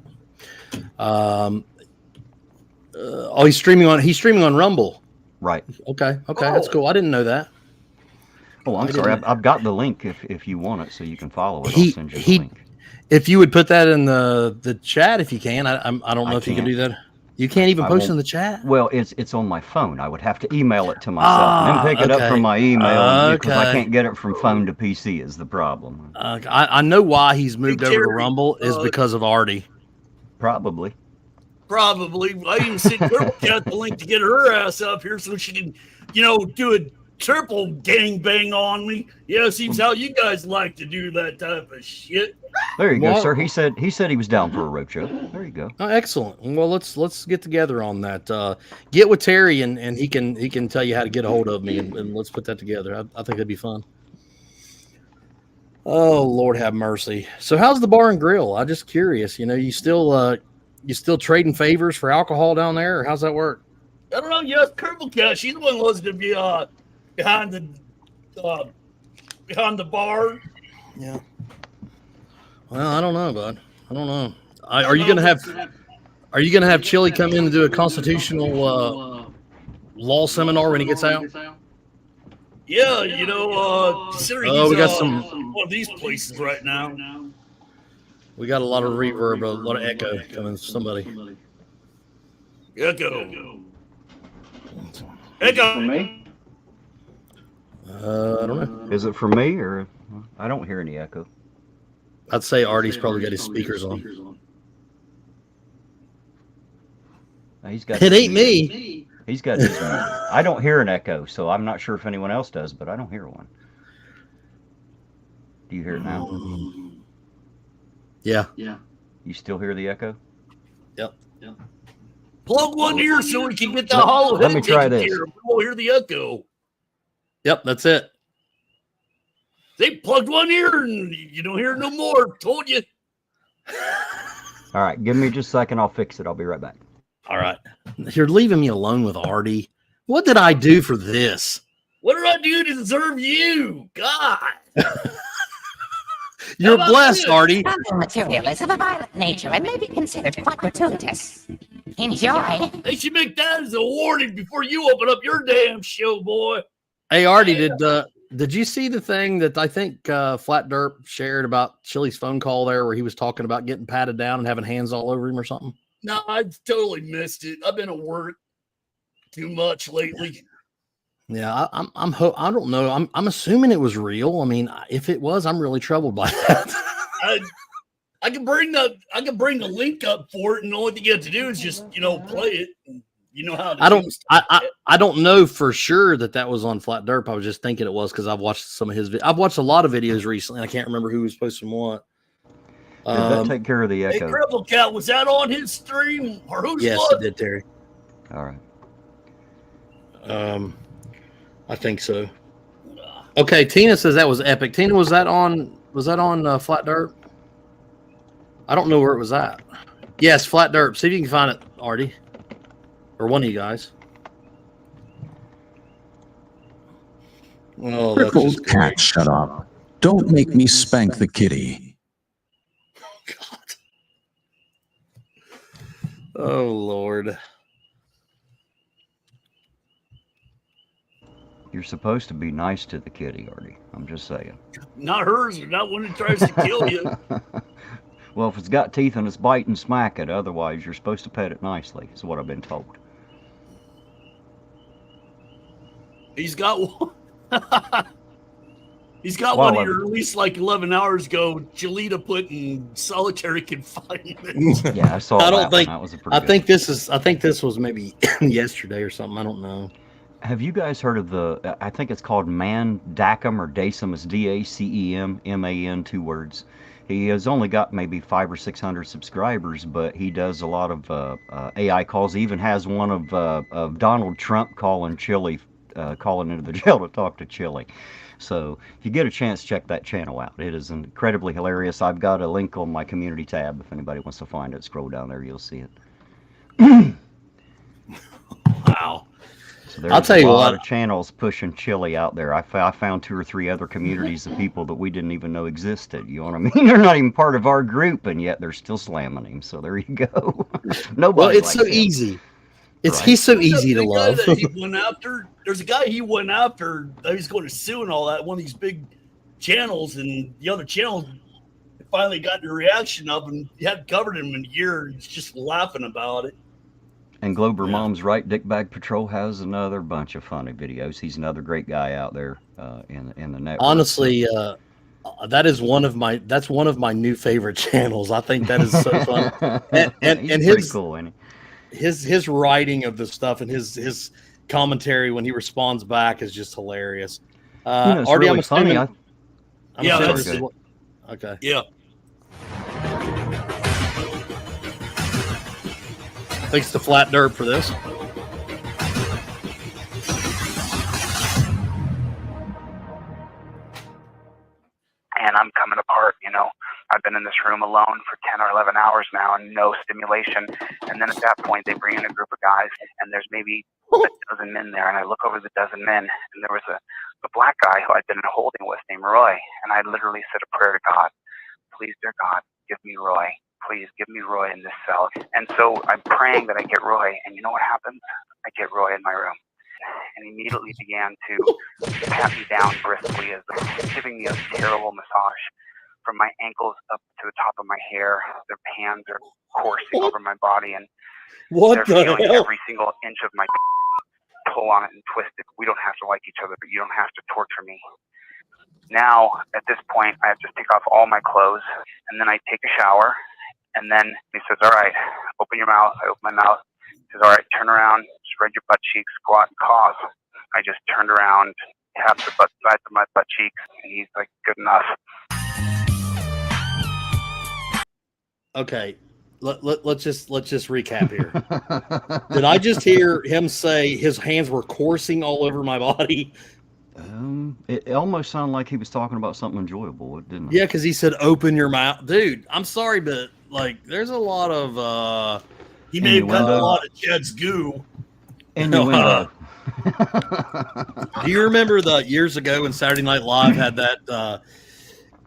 He's streaming on Rumble. Right. Okay, that's cool. I didn't know that. Oh, I'm sorry. I've got the link if you want it, so you can follow it. I'll send you the link. If you would put that in the chat, if you can, I don't know if you can do that. You can't even post in the chat. Well, it's on my phone. I would have to email it to myself and then pick it up from my email because I can't get it from phone to PC is the problem. I know why he's moved over to Rumble is because of Artie. Probably. I even sent Girl Cat the link to get her ass up here so she can, do a triple gangbang on me. Yeah, seems how you guys like to do that type of shit. There you go, sir. He said he was down for a roadshow. There you go. Oh, excellent. Well, let's get together on that. Get with Terry and he can tell you how to get a hold of me and let's put that together. I think that'd be fun. Oh, Lord have mercy. So how's the bar and grill? I'm just curious. You still trading favors for alcohol down there, or how's that work? I don't know. Yes, Kerbal Cat. She's the one who wants to be behind the bar. Yeah. Well, I don't know, bud. I don't know. Are you gonna have Chili come in and do a constitutional law seminar when he gets out? Yeah, considering he's we got some. one of these places right now. We got a lot of reverb, a lot of echo coming from somebody. Echo. For me? I don't know. Is it for me or I don't hear any echo? I'd say Artie's probably got his speakers on. He's got. It ain't me. He's got his. I don't hear an echo, so I'm not sure if anyone else does, but I don't hear one. Do you hear it now? Yeah. You still hear the echo? Yep. Plug one ear so we can get the hollow head. Let me try this. We'll hear the echo. Yep, that's it. They plugged one ear and you don't hear no more. Told you. All right, give me just a second. I'll fix it. I'll be right back. All right. You're leaving me alone with Artie. What did I do for this? What did I do to deserve you? God. You're blessed, Artie. Some material is of a violent nature and may be considered quite gratuitous. Enjoy. They should make that as a warning before you open up your damn show, boy. Hey, Artie, did you see the thing that I think Flat Derp shared about Chili's phone call there where he was talking about getting patted down and having hands all over him or something? No, I totally missed it. I've been at work too much lately. Yeah, I don't know. I'm assuming it was real. I mean, if it was, I'm really troubled by that. I can bring the link up for it, and all you have to do is just play it. And you know how to I don't know for sure that was on Flat Derp. I was just thinking it was because I've watched some of his. I've watched a lot of videos recently. And I can't remember who was posting what. Did that take care of the echo? Hey, Cripple Cat, was that on his stream or who's? Yes, it did, Terry. All right. I think so. Okay, Tina says that was epic. Tina, was that on Flat Derp? I don't know where it was at. Yes, Flat Derp. See if you can find it, Artie, or one of you guys. Oh, Crippled cat, shut up! Don't make me spank the kitty. God. Oh Lord. You're supposed to be nice to the kitty, Artie. I'm just saying. Not hers, or not when it tries to kill you. Well, if it's got teeth and it's bite and smack it. Otherwise, you're supposed to pet it nicely, is what I've been told. He's got one. He's got one here released like 11 hours ago. Jalita put in solitary confinement. Yeah, I saw that one. That was a pretty good. I think this was maybe yesterday or something. I don't know. Have you guys heard of I think it's called Man Dacem or Dacem. It's DACEM, MAN, 2 words. He has only got maybe 500 or 600 subscribers, but he does a lot of AI calls. He even has one of Donald Trump calling Chili, calling into the jail to talk to Chili. So if you get a chance, check that channel out. It is incredibly hilarious. I've got a link on my community tab. If anybody wants to find it, scroll down there, you'll see it. Wow. So there's I'll tell you a lot what. of channels pushing Chili out there. I found 2 or 3 other communities of people that we didn't even know existed. You know what I mean? They're not even part of our group, and yet they're still slamming him. So there you go. Nobody. Well, it's so him. Easy. It's Right. He's so easy to love. There's a guy he went after that he's going to sue and all that. One of these big channels, and the other channel finally got the reaction of him. He hadn't covered him in a year. He's just laughing about it. And Glober Mom's right. Dickbag Patrol has another bunch of funny videos. He's another great guy out there in the network. Honestly, that's one of my new favorite channels. I think that is so fun. and his cool, ain't he? His writing of the stuff and his commentary when he responds back is just hilarious. It's Artie, really funny. Okay. Yeah. Thanks to Flat Derp for this. And I'm coming apart, I've been in this room alone for 10 or 11 hours now and no stimulation. And then at that point, they bring in a group of guys, and there's maybe a dozen men there. And I look over the dozen men, and there was a black guy who I'd been in a holding with named Roy. And I literally said a prayer to God, please, dear God, give me Roy. please give me Roy in this cell. And so I'm praying that I get Roy, and you know what happens? I get Roy in my room. And he immediately began to pat me down briskly, as giving me a terrible massage from my ankles up to the top of my hair. Their hands are coursing over my body, and What they're the feeling hell? every single inch of my pull on it and twist it. We don't have to like each other, but you don't have to torture me. Now, at this point, I have to take off all my clothes, and then I take a shower, and then he says, all right, open your mouth. I open my mouth. He says, all right, turn around, spread your butt cheeks, squat, and cough. I just turned around, tapped the sides of my butt cheeks, and he's like, good enough. Okay, let's just recap here. Did I just hear him say his hands were coursing all over my body? It almost sounded like he was talking about something enjoyable, didn't it? Yeah, because he said, "Open your mouth, dude." I'm sorry, but like, there's a lot of He may have got a Innuendo. lot of Jed's goo. Innuendo. Do you remember the years ago when Saturday Night Live had that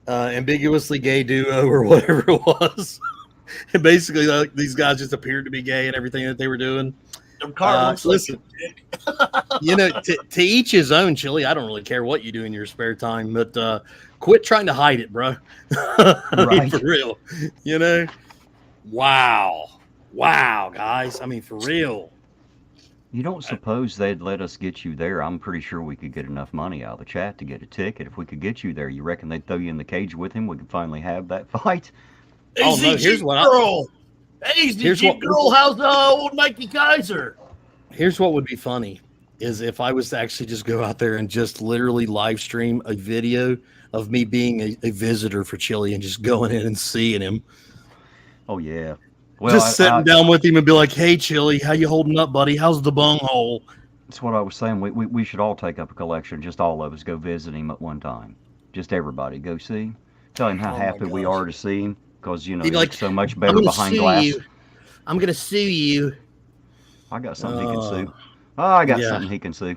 ambiguously gay duo or whatever it was? And basically, like, these guys just appeared to be gay and everything that they were doing. Their car looks like Listen, you know, to each his own, Chili. I don't really care what you do in your spare time, but quit trying to hide it, bro. I mean, Right. for real. You know? Wow, guys. I mean, for real. You don't suppose they'd let us get you there? I'm pretty sure we could get enough money out of the chat to get a ticket. If we could get you there, you reckon they'd throw you in the cage with him? We could finally have that fight? Oh, no, AZG here's what girl. Here's AZG what- girl, how's old Mikey Kaiser? Here's what would be funny is if I was to actually just go out there and just literally live stream a video of me being a visitor for Chili and just going in and seeing him. Oh, yeah. Well, Just sitting down with him and be like, "Hey, Chili, how you holding up, buddy? How's the bunghole?" That's what I was saying. We should all take up a collection. Just all of us go visit him at one time. Just everybody go see him. Tell him how Oh, my happy we gosh. are to see him. Because, you know, He'd he's like, so much "I'm better gonna behind sue glass. you. I'm gonna sue you." I got something he can sue. Oh, I got yeah. something he can sue.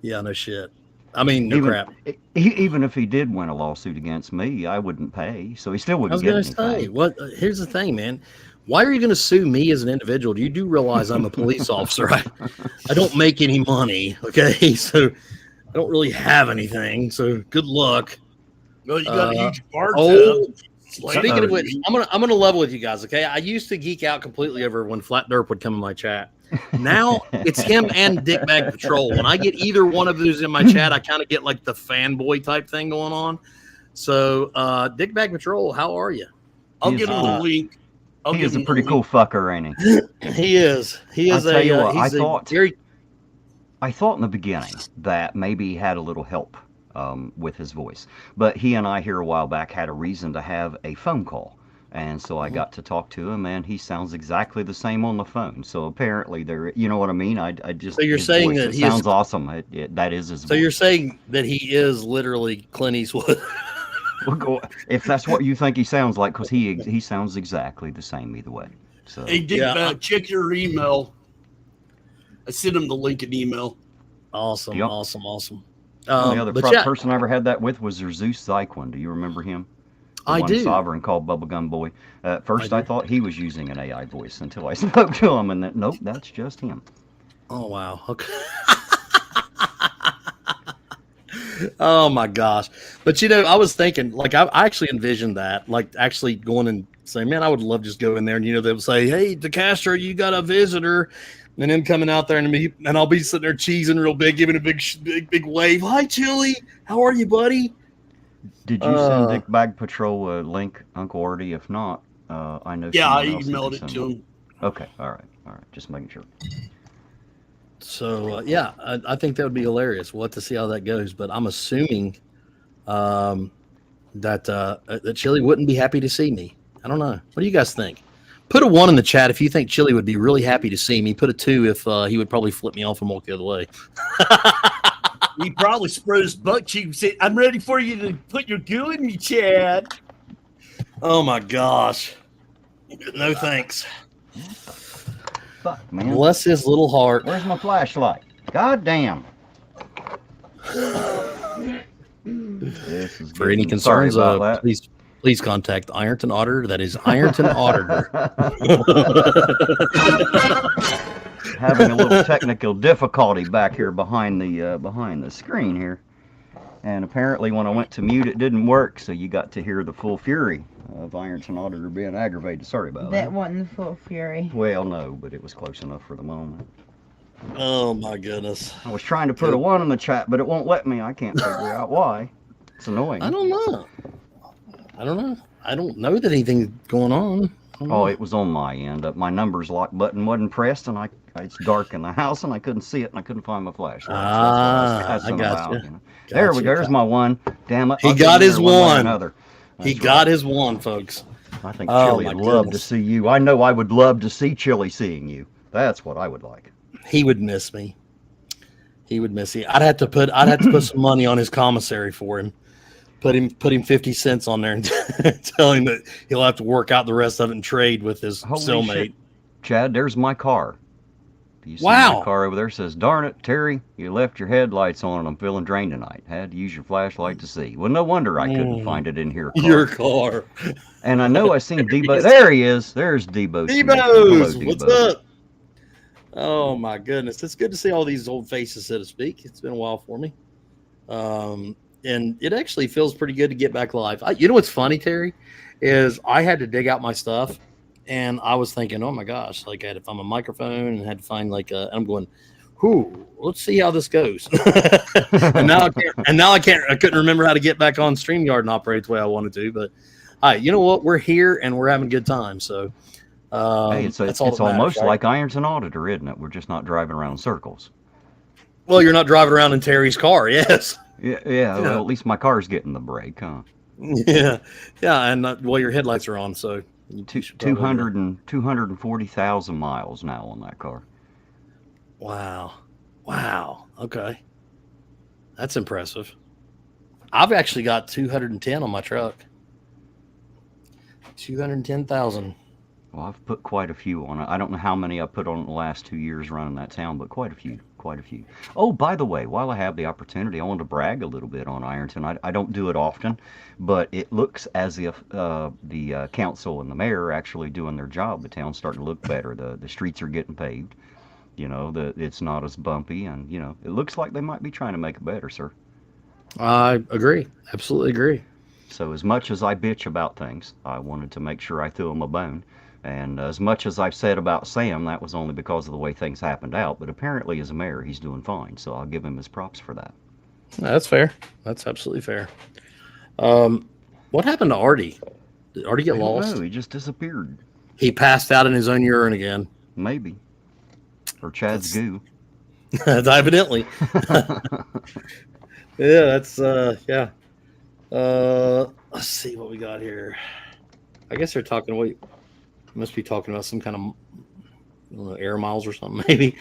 Yeah, no shit. I mean, no even, crap. Even if he did win a lawsuit against me, I wouldn't pay. So he still I wouldn't was get gonna anything. say, what? Here's the thing, man. Why are you gonna sue me as an individual? Do you realize I'm a police officer? I don't make any money. Okay, so I don't really have anything. So good luck. Well, you got a huge bar oh, tub. Speaking of which, I'm gonna level with you guys. Okay, I used to geek out completely over when Flat Derp would come in my chat. Now it's him and Dickbag Patrol. When I get either one of those in my chat, I kind of get like the fanboy type thing going on. So, Dickbag Patrol, how are you? I'll He's, give him the link. He is a pretty cool fucker, ain't he? He is. He is I'll tell you what, he's I thought in the beginning that maybe he had a little help with his voice. But he and I here a while back had a reason to have a phone call. And so I got to talk to him, and he sounds exactly the same on the phone. So apparently there, you know what I mean? I just. So you're his saying voice, that it he sounds is, awesome. That is his So voice. you're saying that he is literally Clint Eastwood. We'll go, if that's what you think he sounds like, because he sounds exactly the same either way. So Hey, Dick, check your email. I sent him the link in email. Awesome, Yep. awesome. the other but yeah, person I ever had that with was Zeus Zyquin. Do you remember him? The I one do. Sovereign called Bubblegum Boy. At first I I do. thought he was using an AI voice until I spoke to him, and then, nope, that's just him. Oh wow. Okay. Oh my gosh. But you know, I was thinking, like, I actually envisioned that, like, actually going and saying, man, I would love to just go in there and, you know, they would say, hey, De Castro, you got a visitor. And then coming out there and I'll be sitting there cheesing real big, giving a big wave. Hi, Chili. How are you, buddy? Did you send Dick Bag Patrol a link, Uncle Artie? If not, I know. Yeah, I someone else who emailed can it send to him. Okay, all right, just making sure. So yeah, I think that would be hilarious. We'll have to see how that goes. But I'm assuming that Chili wouldn't be happy to see me. I don't know. What do you guys think? Put a 1 in the chat if you think Chili would be really happy to see me. Put a 2 if he would probably flip me off and walk the other way. He probably spread his butt cheek and said, I'm ready for you to put your goo in me, Chad. Oh my gosh. No thanks. Fuck, man. Bless his little heart. Where's my flashlight? God damn. This is For any getting- sorry concerns, about that. please please contact Ironton Auditor. That is Ironton Auditor. Having a little technical difficulty back here behind the screen here. And apparently when I went to mute, it didn't work, so you got to hear the full fury of Ironton Auditor being aggravated. Sorry about that. That wasn't the full fury. Well, no, but it was close enough for the moment. Oh, my goodness. I was trying to put a 1 in the chat, but it won't let me. I can't figure out why. It's annoying. I don't know. I don't know that anything's going on. Oh, it was on my end. My number's lock button wasn't pressed, and it's dark in the house, and I couldn't see it, and I couldn't find my flashlight. I got you. You know. There we go. There's my 1. Damn it. He got his 1. He That's got his 1, folks. I think Chili would love to see you. I know I would love to see Chili seeing you. That's what I would like. He would miss me. He would miss me. I'd have to put some money on his commissary for him. Put him 50 cents on there and tell him that he'll have to work out the rest of it and trade with his cellmate. Shit. Chad, there's my car. Do you see Wow. my car over there? It says, darn it, Terry, you left your headlights on and I'm feeling drained tonight. Had to use your flashlight to see. Well, no wonder I couldn't find it in here. Your car. And I know I seen Debo. There he is. There's Debo. Debo's. What's up? Oh, my goodness. It's good to see all these old faces, so to speak. It's been a while for me. And it actually feels pretty good to get back live. You know what's funny, Terry, is I had to dig out my stuff, and I was thinking, oh my gosh, like I had to find my microphone and had to find I'm going, let's see how this goes. and now I couldn't remember how to get back on StreamYard and operate the way I wanted to. But you know what? We're here and we're having a good time. So hey, it's almost matters, right? Like Ironton Auditor, isn't it? We're just not driving around in circles. Well, you're not driving around in Terry's car, yes. Yeah. Well, at least my car's getting the brake, huh? Yeah, and your headlights are on, so 240,000 miles now on that car. Wow. Okay, that's impressive. I've actually got 210 on my truck. 210,000. Well, I've put quite a few on it. I don't know how many I put on in the last 2 years running that town, but quite a few. Oh, by the way, while I have the opportunity, I want to brag a little bit on Ironton. I don't do it often, but it looks as if the council and the mayor are actually doing their job. The town's starting to look better. The streets are getting paved. You know, it's not as bumpy, and, you know, it looks like they might be trying to make it better, sir. I agree. Absolutely agree. So as much as I bitch about things, I wanted to make sure I threw them a bone. And as much as I've said about Sam, that was only because of the way things happened out. But apparently, as a mayor, he's doing fine. So I'll give him his props for that. That's fair. That's absolutely fair. What happened to Artie? Did Artie get lost? No, he just disappeared. He passed out in his own urine again. Maybe. Or Chad's goo. Evidently. Yeah, that's, yeah. Let's see what we got here. I guess they're talking, must be talking about some kind of air miles or something, maybe.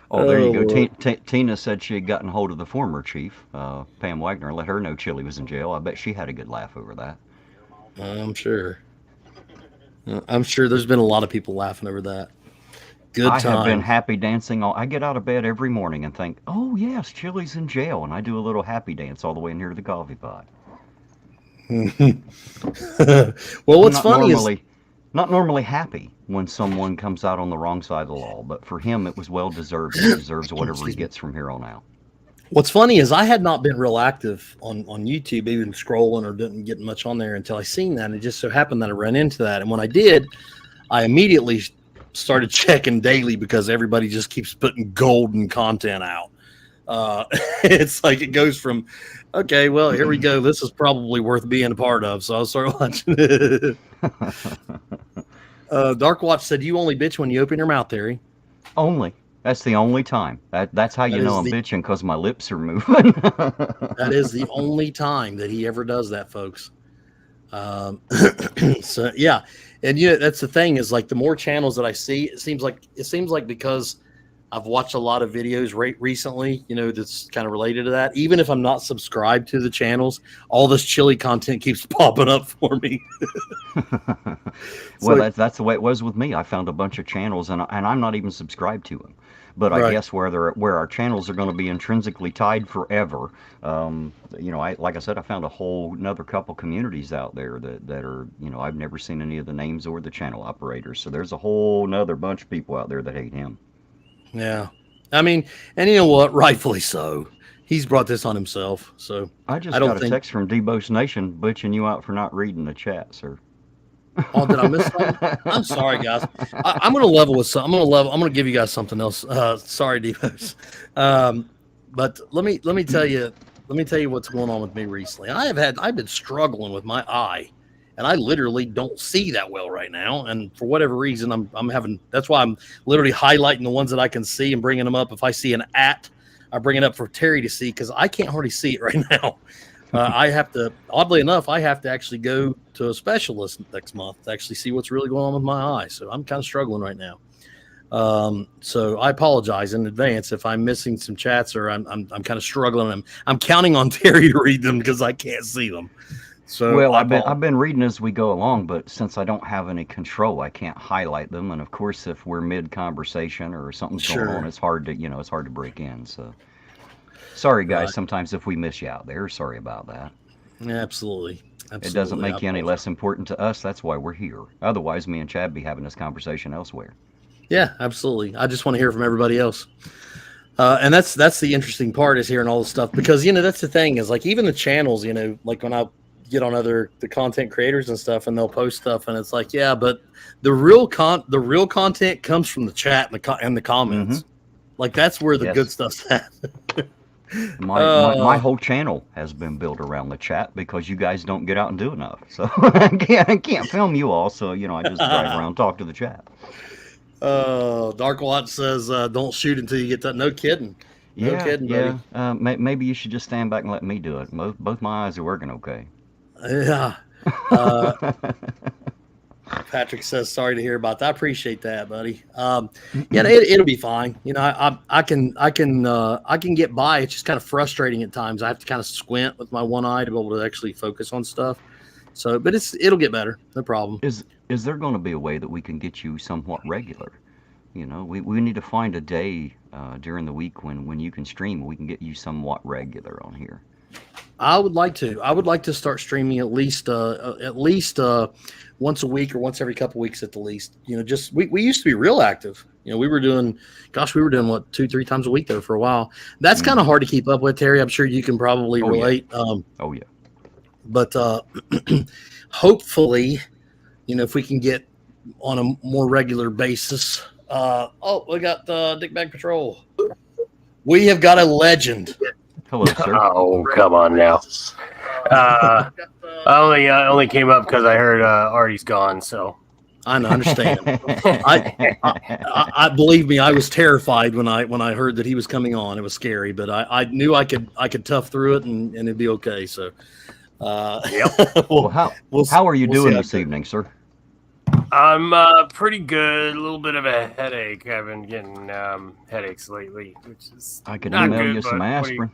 Oh, there you go. Tina said she had gotten hold of the former chief, Pam Wagner, and let her know Chili was in jail. I bet she had a good laugh over that. I'm sure. I'm sure there's been a lot of people laughing over that. Good time. I have been happy dancing. I get out of bed every morning and think, oh, yes, Chili's in jail. And I do a little happy dance all the way in here to the coffee pot. Well, what's funny is not normally happy when someone comes out on the wrong side of the law, but for him it was well deserved. He deserves whatever he gets from here on out. What's funny is I had not been real active on YouTube, even scrolling or didn't get much on there until I seen that. It just so happened that I ran into that, and when I did, I immediately started checking daily because everybody just keeps putting golden content out. It's like it goes from, okay, well, here we go. This is probably worth being a part of. So I'll start watching it. Dark Watch said, you only bitch when you open your mouth, Terry. Only. That's the only time. That's how you know I'm bitching, because my lips are moving. That is the only time that he ever does that, folks. So, yeah. And that's the thing is, like, the more channels that I see, it seems like because I've watched a lot of videos recently, that's kind of related to that. Even if I'm not subscribed to the channels, all this chili content keeps popping up for me. Well, that's the way it was with me. I found a bunch of channels, and I'm not even subscribed to them. But I Right. guess where our channels are going to be intrinsically tied forever, like I said, I found a whole another couple communities out there that are, I've never seen any of the names or the channel operators. So there's a whole nother bunch of people out there that hate him. Yeah. I mean, and you know what? Rightfully so. He's brought this on himself. So I just I don't got a think. text from Debo's Nation butching you out for not reading the chat, sir. Oh, did I miss something? I'm sorry, guys. I'm going to level with some. I'm going to give you guys something else. Sorry, Devos. But let me tell you what's going on with me recently. I've been struggling with my eye, and I literally don't see that well right now. And for whatever reason, I'm having. That's why I'm literally highlighting the ones that I can see and bringing them up. If I see an at, I bring it up for Terry to see because I can't hardly see it right now. I have to, oddly enough, actually go to a specialist next month to actually see what's really going on with my eye. So I'm kind of struggling right now. So I apologize in advance if I'm missing some chats or I'm kind of struggling. I'm counting on Terry to read them because I can't see them. So well, I've been reading as we go along, but since I don't have any control, I can't highlight them. And of course, if we're mid conversation or something's going on, it's hard to break in. So. Sorry, guys. Sometimes if we miss you out there, sorry about that. Yeah, absolutely. It doesn't make you any less important to us. That's why we're here. Otherwise, me and Chad be having this conversation elsewhere. Yeah, absolutely. I just want to hear from everybody else. And that's the interesting part is hearing all this stuff because, that's the thing is like even the channels, like when I get on the content creators and stuff and they'll post stuff and it's like, yeah, but the real content comes from the chat and the comments. Mm-hmm. Like that's where the good stuff's at. My whole channel has been built around the chat because you guys don't get out and do enough. So I can't film you all. So, I just drive around and talk to the chat. Dark Watch says, don't shoot until you get that. No kidding. No kidding, buddy. Maybe you should just stand back and let me do it. Both my eyes are working okay. Yeah. Patrick says, sorry to hear about that. I appreciate that, buddy. It'll be fine. I can get by. It's just kind of frustrating at times. I have to kind of squint with my one eye to be able to actually focus on stuff. So, but it'll get better. No problem. Is there going to be a way that we can get you somewhat regular? We need to find a day during the week when you can stream. We can get you somewhat regular on here. I would like to start streaming at least once a week or once every couple weeks at the least. Just we used to be real active. We were doing what 2-3 times a week there for a while. That's kind of hard to keep up with, Terry. I'm sure you can probably relate. Yeah. But hopefully, if we can get on a more regular basis. We got Dick Bag Patrol. We have got a legend. Hello, sir. Oh, come on now. I only came up because I heard Artie's gone, so. I understand. I believe me, I was terrified when I heard that he was coming on. It was scary, but I knew I could tough through it and it'd be okay. So, yep. How are you doing this evening, sir? I'm pretty good. A little bit of a headache. I've been getting headaches lately, which is I could email you some aspirin.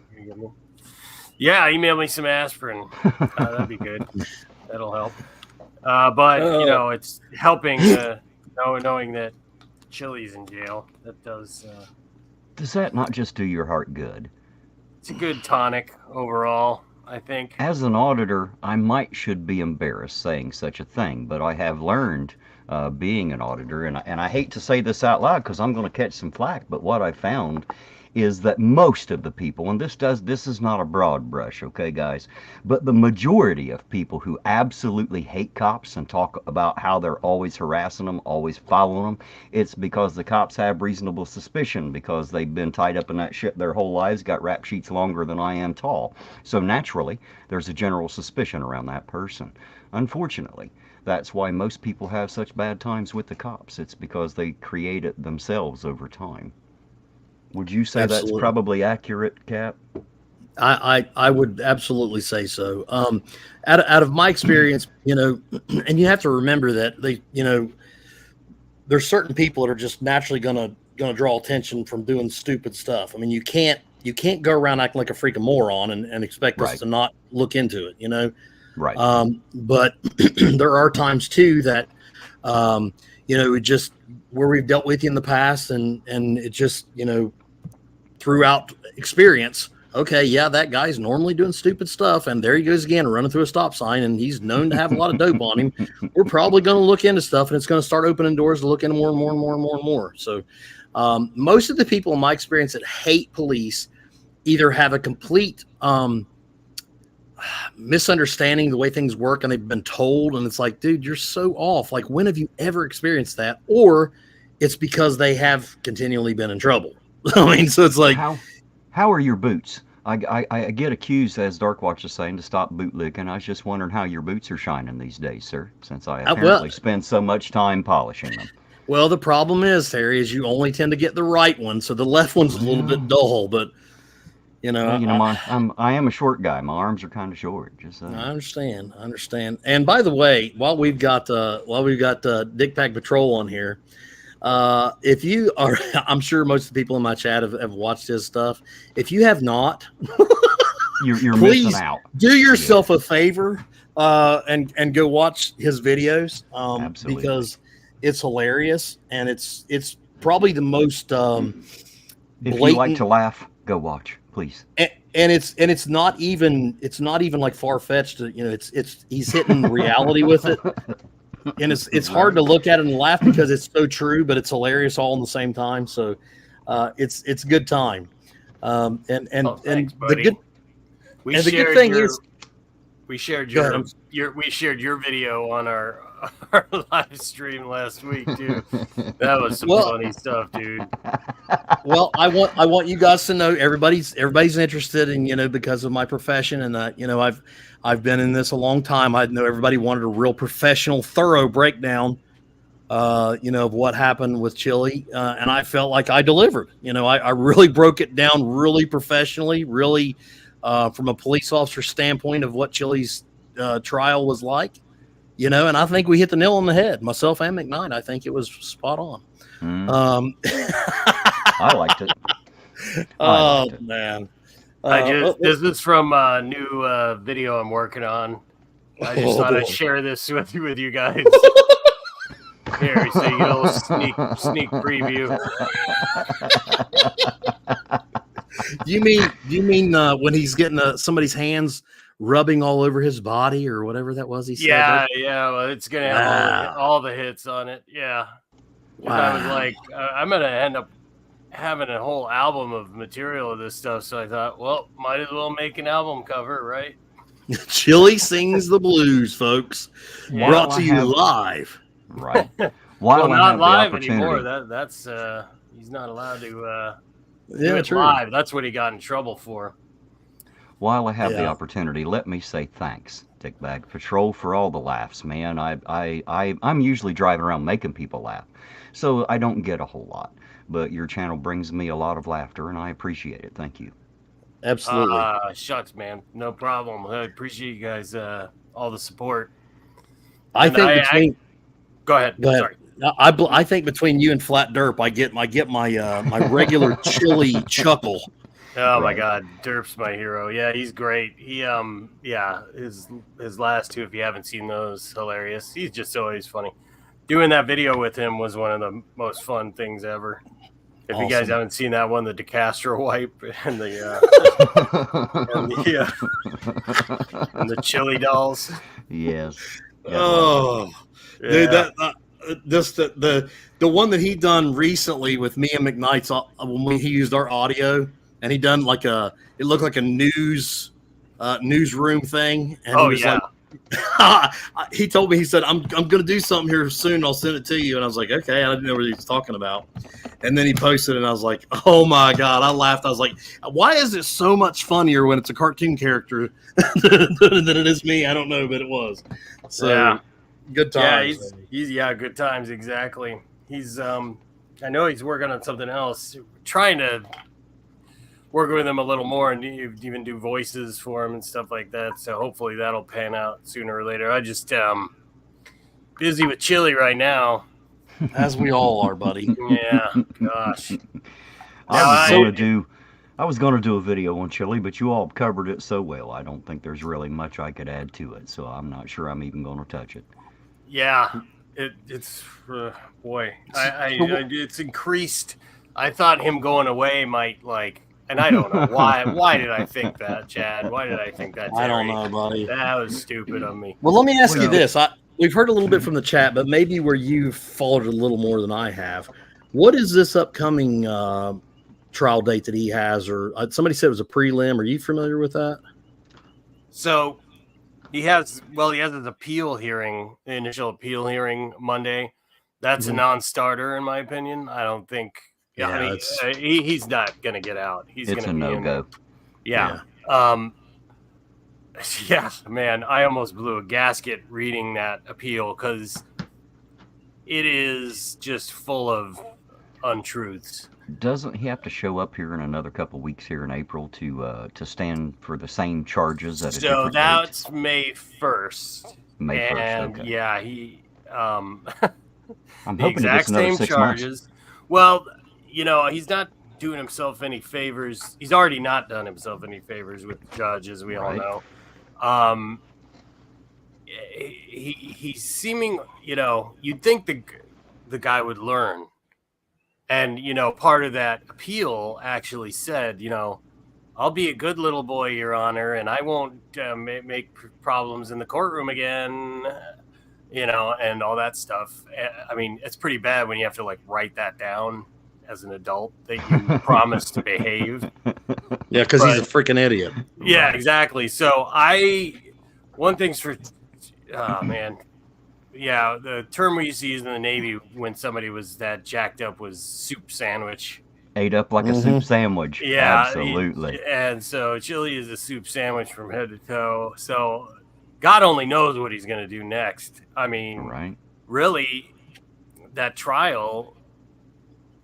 Yeah, email me some aspirin. That'd be good. That'll help. But it's helping knowing that Chili's in jail. That does. Does that not just do your heart good? It's a good tonic overall, I think. As an auditor, I should be embarrassed saying such a thing, but I have learned being an auditor, and I hate to say this out loud because I'm going to catch some flack, but what I found is that most of the people, and this is not a broad brush, okay, guys, but the majority of people who absolutely hate cops and talk about how they're always harassing them, always following them, it's because the cops have reasonable suspicion because they've been tied up in that shit their whole lives, got rap sheets longer than I am tall. So naturally, there's a general suspicion around that person. Unfortunately, that's why most people have such bad times with the cops. It's because they create it themselves over time. Would you say that's probably accurate, Cap? I would absolutely say so. Out of my experience, and you have to remember that there's certain people that are just naturally gonna draw attention from doing stupid stuff. I mean, you can't go around acting like a freaking moron and expect us to not look into it, Right. But there are times too that it just where we've dealt with you in the past, and it just, throughout experience. Okay, yeah, that guy's normally doing stupid stuff, and there he goes again, running through a stop sign, and he's known to have a lot of dope on him. We're probably going to look into stuff, and it's going to start opening doors to look into more and more and more and more and more. So, most of the people in my experience that hate police either have a complete misunderstanding the way things work, and they've been told, and it's like, dude, you're so off. Like, when have you ever experienced that? Or it's because they have continually been in trouble. I mean, so it's like, how are your boots? I get accused, as Darkwatch is saying, to stop bootlicking. I was just wondering how your boots are shining these days, sir, since I apparently spend so much time polishing them. Well, the problem is, Terry, is you only tend to get the right one, so the left one's a little bit dull. But I am a short guy. My arms are kind of short. Just I understand. And by the way, while we've got Dick Pack Patrol on here. If you are, I'm sure most of the people in my chat have watched his stuff. If you have not, you're please missing out. Do yourself a favor and go watch his videos because it's hilarious, and it's probably the most if you like to laugh, go watch, please. And it's not even like far-fetched. He's hitting reality with it. And it's hard to look at it and laugh because it's so true, but it's hilarious all in the same time. So it's a good time. Thanks, the good thing is we shared your video on our live stream last week too. That was some funny stuff, dude. Well, I want you guys to know everybody's interested in, because of my profession, and I've been in this a long time. I know everybody wanted a real professional, thorough breakdown, of what happened with Chili, and I felt like I delivered. I really broke it down really professionally, really from a police officer standpoint of what Chili's trial was like. And I think we hit the nail on the head, myself and McKnight. I think it was spot on. I liked it. Man. This is from a new video I'm working on. I just thought I'd share this with you guys. Here, so you get a little sneak preview. You mean when he's getting somebody's hands rubbing all over his body or whatever that was he said? Yeah. Well, it's gonna have all the hits on it. Yeah. Wow. I was like, I'm gonna end up having a whole album of material of this stuff. So I thought, well, might as well make an album cover, right? Chili Sings the Blues, folks. Yeah. Brought to you live. Right. Well, not live anymore. That's he's not allowed to do it live. That's what he got in trouble for. While I have the opportunity, let me say thanks, Dick Bag Patrol, for all the laughs, man. I'm usually driving around making people laugh, so I don't get a whole lot. But your channel brings me a lot of laughter, and I appreciate it. Thank you. Absolutely. Shucks, man. No problem. I appreciate you guys, all the support. Go ahead. Sorry. I think between you and Flat Derp, I get my regular Chili chuckle. Oh my God, Derp's my hero. Yeah, he's great. He his last two, if you haven't seen those, hilarious. He's just always funny. Doing that video with him was one of the most fun things ever. If you guys haven't seen that one, the Castro wipe and the and the Chili dolls. Yes. Oh, dude, the one that he done recently with me and McKnight's when he used our audio, and he done it looked like a newsroom thing, and he was like, he told me, he said, I'm gonna do something here soon, I'll send it to you. And I was like, okay. I didn't know what he was talking about. And then he posted it, and I was like, oh my God, I laughed. I was like, why is it so much funnier when it's a cartoon character than it is me? I don't know, but it was. So good times. He's good times, exactly. He's I know he's working on something else, trying to work with him a little more, and you even do voices for him and stuff like that. So hopefully that'll pan out sooner or later. I just busy with Chili right now, as we all are, buddy. Yeah, gosh. I was going to do a video on Chili, but you all covered it so well. I don't think there's really much I could add to it, so I'm not sure I'm even going to touch it. Yeah, It's boy, it's increased. I thought him going away might like, and I don't know why. Why did I think that, Chad? Why did I think that, Terry? I don't know, buddy. That was stupid of me. Well, let me ask you this. We've heard a little bit from the chat, but maybe where you've followed it a little more than I have. What is this upcoming trial date that he has? Or somebody said it was a prelim. Are you familiar with that? So he has his appeal hearing, the initial appeal hearing Monday. That's a non-starter in my opinion. I don't think. Yeah, I mean, he's not going to get out. He's going to be no-go. Yeah. Yeah, man, I almost blew a gasket reading that appeal because it is just full of untruths. Doesn't he have to show up here in another couple of weeks here in April to stand for the same charges at a different that's date? May 1st. May 1st, okay. Yeah, he I'm the hoping exact he gets another same 6 charges. months. Well, he's not doing himself any favors. He's already not done himself any favors with the judge, as we all know. He's seeming, you'd think the guy would learn. And, part of that appeal actually said, I'll be a good little boy, Your Honor, and I won't make problems in the courtroom again, and all that stuff. I mean, it's pretty bad when you have to, write that down as an adult that you promised to behave. Yeah, because he's a freaking idiot. Yeah, exactly. So one thing's for, oh, man. Yeah, the term we used to use in the Navy when somebody was that jacked up was soup sandwich. Ate up like a soup sandwich. Yeah, absolutely. And so Chili is a soup sandwich from head to toe. So God only knows what he's going to do next. I mean, really, that trial.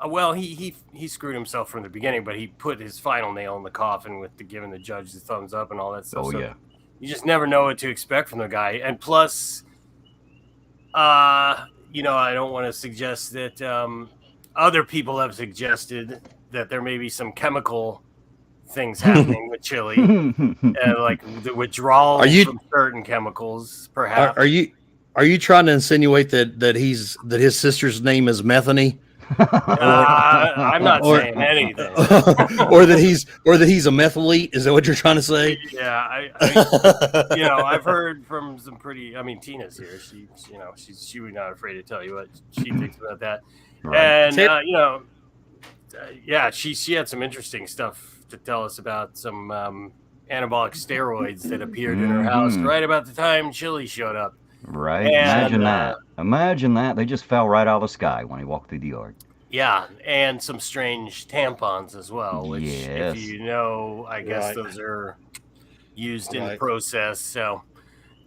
Well, he screwed himself from the beginning, but he put his final nail in the coffin with giving the judge the thumbs up and all that stuff. Oh, yeah. You just never know what to expect from the guy. And plus, I don't want to suggest that other people have suggested that there may be some chemical things happening with Chili, like the withdrawal from certain chemicals, perhaps. Are you trying to insinuate that his sister's name is Methany? I'm not saying anything. or that he's a methyl-ete. Is that what you're trying to say? Yeah, I've heard from some pretty. I mean, Tina's here. She was not afraid to tell you what she thinks about that. Right. And she had some interesting stuff to tell us about some anabolic steroids that appeared in her house right about the time Chili showed up. Right. Imagine that. They just fell right out of the sky when he walked through the yard. Yeah, and some strange tampons as well, which, if you know, I guess those are used in the process. So,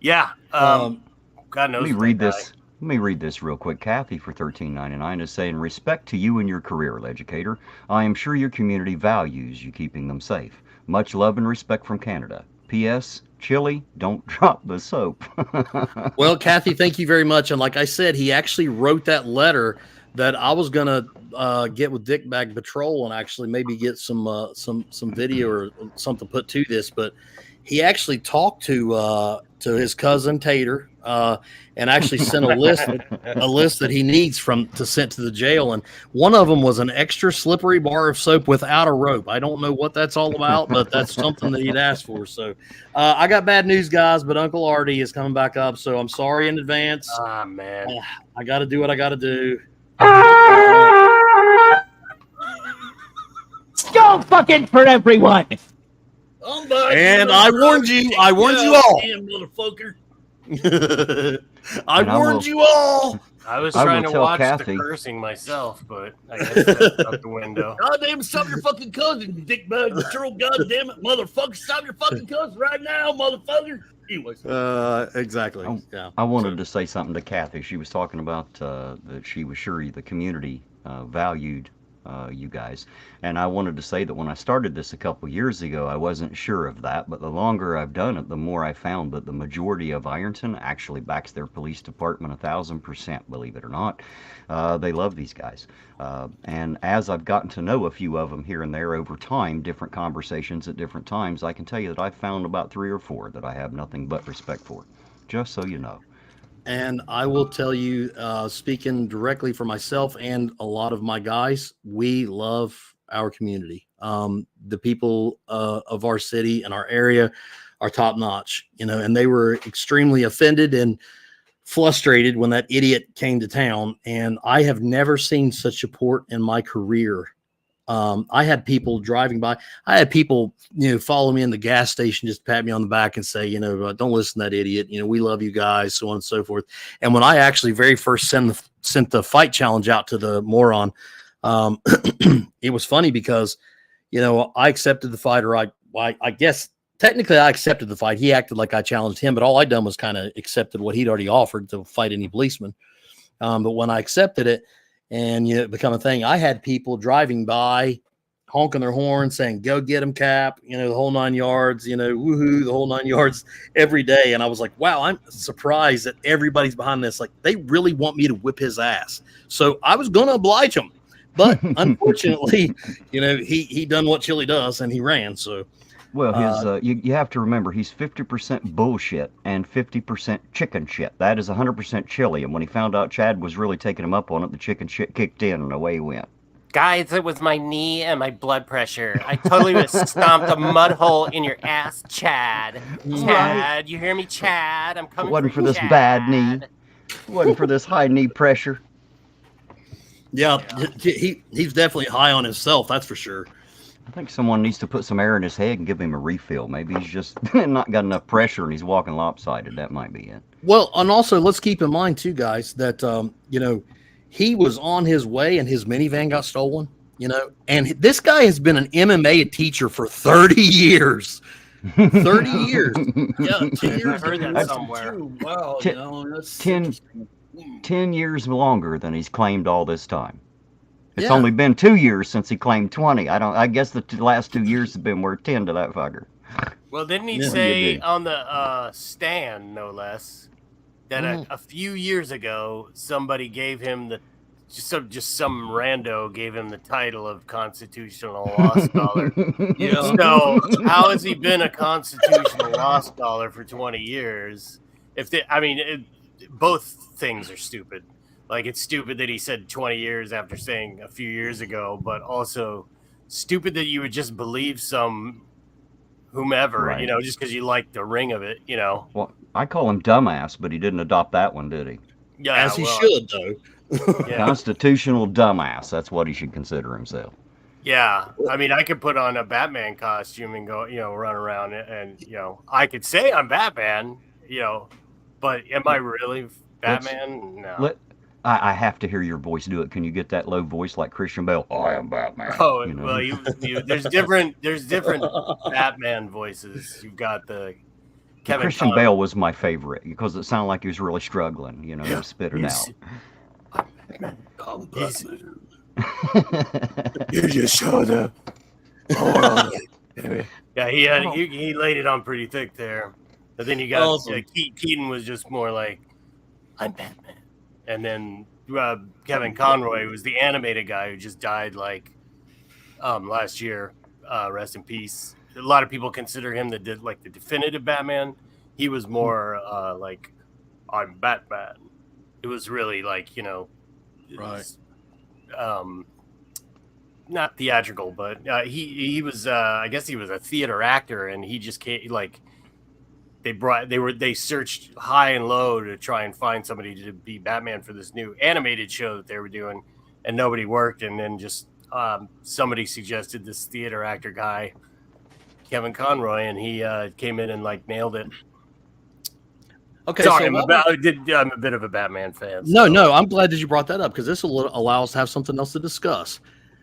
yeah, God knows. Let me read this. Let me read this real quick. Kathy for $13.99 is saying, "Respect to you and your career, educator. I am sure your community values you keeping them safe. Much love and respect from Canada. P.S. Chili, don't drop the soap." Well, Kathy, thank you very much. And like I said, he actually wrote that letter that I was gonna get with Dickbag Patrol and actually maybe get some video or something put to this. But he actually talked to his cousin Tater and actually sent a list that he needs to send to the jail. And one of them was an extra slippery bar of soap without a rope. I don't know what that's all about, but that's something that he'd asked for. So I got bad news, guys, but Uncle Artie is coming back up. So I'm sorry in advance. Ah, man. I got to do what I got to do. Go fucking for everyone. And I warned you. I warned you all. Damn motherfucker. I warned you all. I was trying to watch the cursing myself, but I guess that's out the window. Goddamn, stop your fucking cousin, you dickbag patrol. Goddamn it, motherfucker. Stop your fucking cousin right now, motherfucker. Anyways. Exactly. I wanted to say something to Kathy. She was talking about that she was sure the community valued you guys. And I wanted to say that when I started this a couple years ago, I wasn't sure of that. But the longer I've done it, the more I found that the majority of Ironton actually backs their police department 1,000%, believe it or not. They love these guys. And as I've gotten to know a few of them here and there over time, different conversations at different times, I can tell you that I've found about 3 or 4 that I have nothing but respect for, just so you know. And I will tell you, speaking directly for myself and a lot of my guys, we love our community. The people of our city and our area are top notch, and they were extremely offended and frustrated when that idiot came to town. And I have never seen such support in my career. I had people driving by. I had people, follow me in the gas station, just pat me on the back and say, don't listen to that idiot. We love you guys, so on and so forth. And when I actually very first sent the fight challenge out to the moron, it was funny because, I accepted the fight, or I guess technically I accepted the fight. He acted like I challenged him, but all I done was kind of accepted what he'd already offered to fight any policeman. But when I accepted it, and it become a thing, I had people driving by, honking their horn, saying, "Go get him, Cap!" The whole 9 yards. Woohoo, the whole 9 yards every day. And I was like, "Wow, I'm surprised that everybody's behind this. Like, they really want me to whip his ass." So I was going to oblige him, but unfortunately, he done what Chili does, and he ran. So. Well, his you have to remember, he's 50% bullshit and 50% chicken shit. That is 100% Chili. And when he found out Chad was really taking him up on it, the chicken shit kicked in and away he went. Guys, it was my knee and my blood pressure. I totally would have stomped a mud hole in your ass, Chad. Chad, you hear me, Chad? I'm coming. It wasn't for this Chad. bad knee. It wasn't for this high knee pressure. Yeah, he's definitely high on himself. That's for sure. I think someone needs to put some air in his head and give him a refill. Maybe he's just not got enough pressure and he's walking lopsided. That might be it. Well, and also let's keep in mind too, guys, that he was on his way and his minivan got stolen. And this guy has been an MMA teacher for 30 years. 30 years. Yeah, 10 years. I heard that somewhere. Wow, that's 10 years longer than he's claimed all this time. It's Yeah. only been 2 years since he claimed 20. I guess the last 2 years have been worth 10 to that fucker. Well, didn't he Yeah. say did. on the stand, no less, that a few years ago somebody gave him just some rando gave him the title of constitutional law scholar. Yeah. So how has he been a constitutional law scholar for 20 years? Both things are stupid. Like, it's stupid that he said 20 years after saying a few years ago, but also stupid that you would just believe some whomever, Right. just because you like the ring of it, Well, I call him dumbass, but he didn't adopt that one, did he? Yeah, As he should, though. Yeah. Constitutional dumbass. That's what he should consider himself. Yeah, I could put on a Batman costume and go, run around and, I could say I'm Batman, but am I really Batman? No. I have to hear your voice do it. Can you get that low voice like Christian Bale? I am Batman. Oh, you know? well, there's different Batman voices. You've got the Kevin Christian Conroy. Bale was my favorite because it sounded like he was really struggling, to spit it out. I'm He's- Batman. You just showed up. Yeah, he laid it on pretty thick there. But then you got Awesome. Keaton was just more like, I'm Batman. And then Kevin Conroy was the animated guy who just died last year. Rest in peace. A lot of people consider him the definitive Batman. He was more like, I'm Batman. It was really like, Right. not theatrical, but he was I guess he was a theater actor, and he just can't they searched high and low to try and find somebody to be Batman for this new animated show that they were doing, and nobody worked. And then just somebody suggested this theater actor guy, Kevin Conroy, and he came in and nailed it. Okay, Sorry, so I'm a bit of a Batman fan. no, I'm glad that you brought that up because this will allow us to have something else to discuss.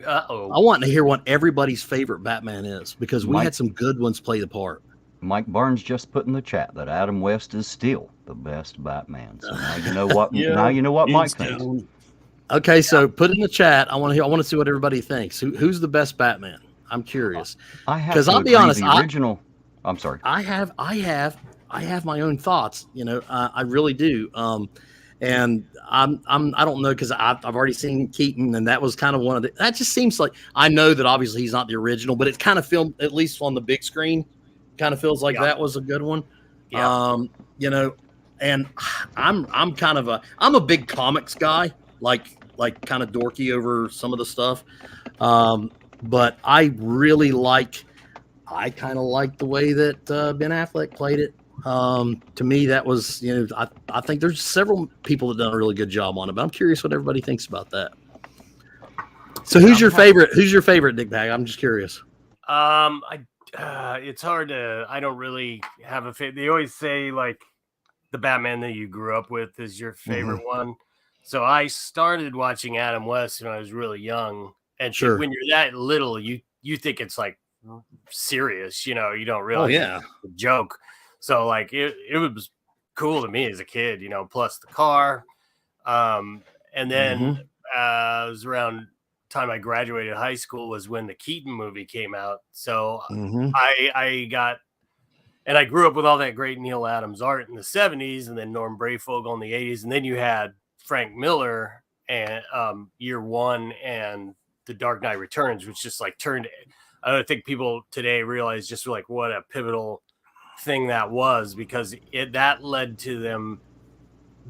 I want to hear what everybody's favorite Batman is because we had some good ones play the part. Mike Barnes just put in the chat that Adam West is still the best Batman. So now you know what. Now you know what Mike thinks. Okay, so put in the chat. I want to see what everybody thinks. Who's the best Batman? I'm curious. I have 'Cause to I'll be agree, honest, The original. I'm sorry. I have my own thoughts. I really do. And I don't know because I've already seen Keaton, and that was kind of one of the. That just seems like I know that obviously he's not the original, but it's kind of filmed at least on the big screen. Kind of feels like that was a good one. Yeah. and I'm kind of I'm a big comics guy, like kind of dorky over some of the stuff. But I really I kind of like the way that Ben Affleck played it. To me, that was, I think there's several people that done a really good job on it, but I'm curious what everybody thinks about that. So who's your favorite? Who's your favorite, Dick Bag? I'm just curious. It's hard to. I don't really have a favorite. They always say like the Batman that you grew up with is your favorite one. So I started watching Adam West when I was really young, and Sure. when you're that little, you think it's like serious. You don't realize it's a joke. So like it was cool to me as a kid. Plus the car, and then it was around time I graduated high school was when the Keaton movie came out. So I grew up with all that great Neil Adams art in the 70s, and then Norm Brayfogle in the 80s, and then you had Frank Miller and Year One and The Dark Knight Returns, which just like turned. I don't think people today realize just like what a pivotal thing that was, because that led to them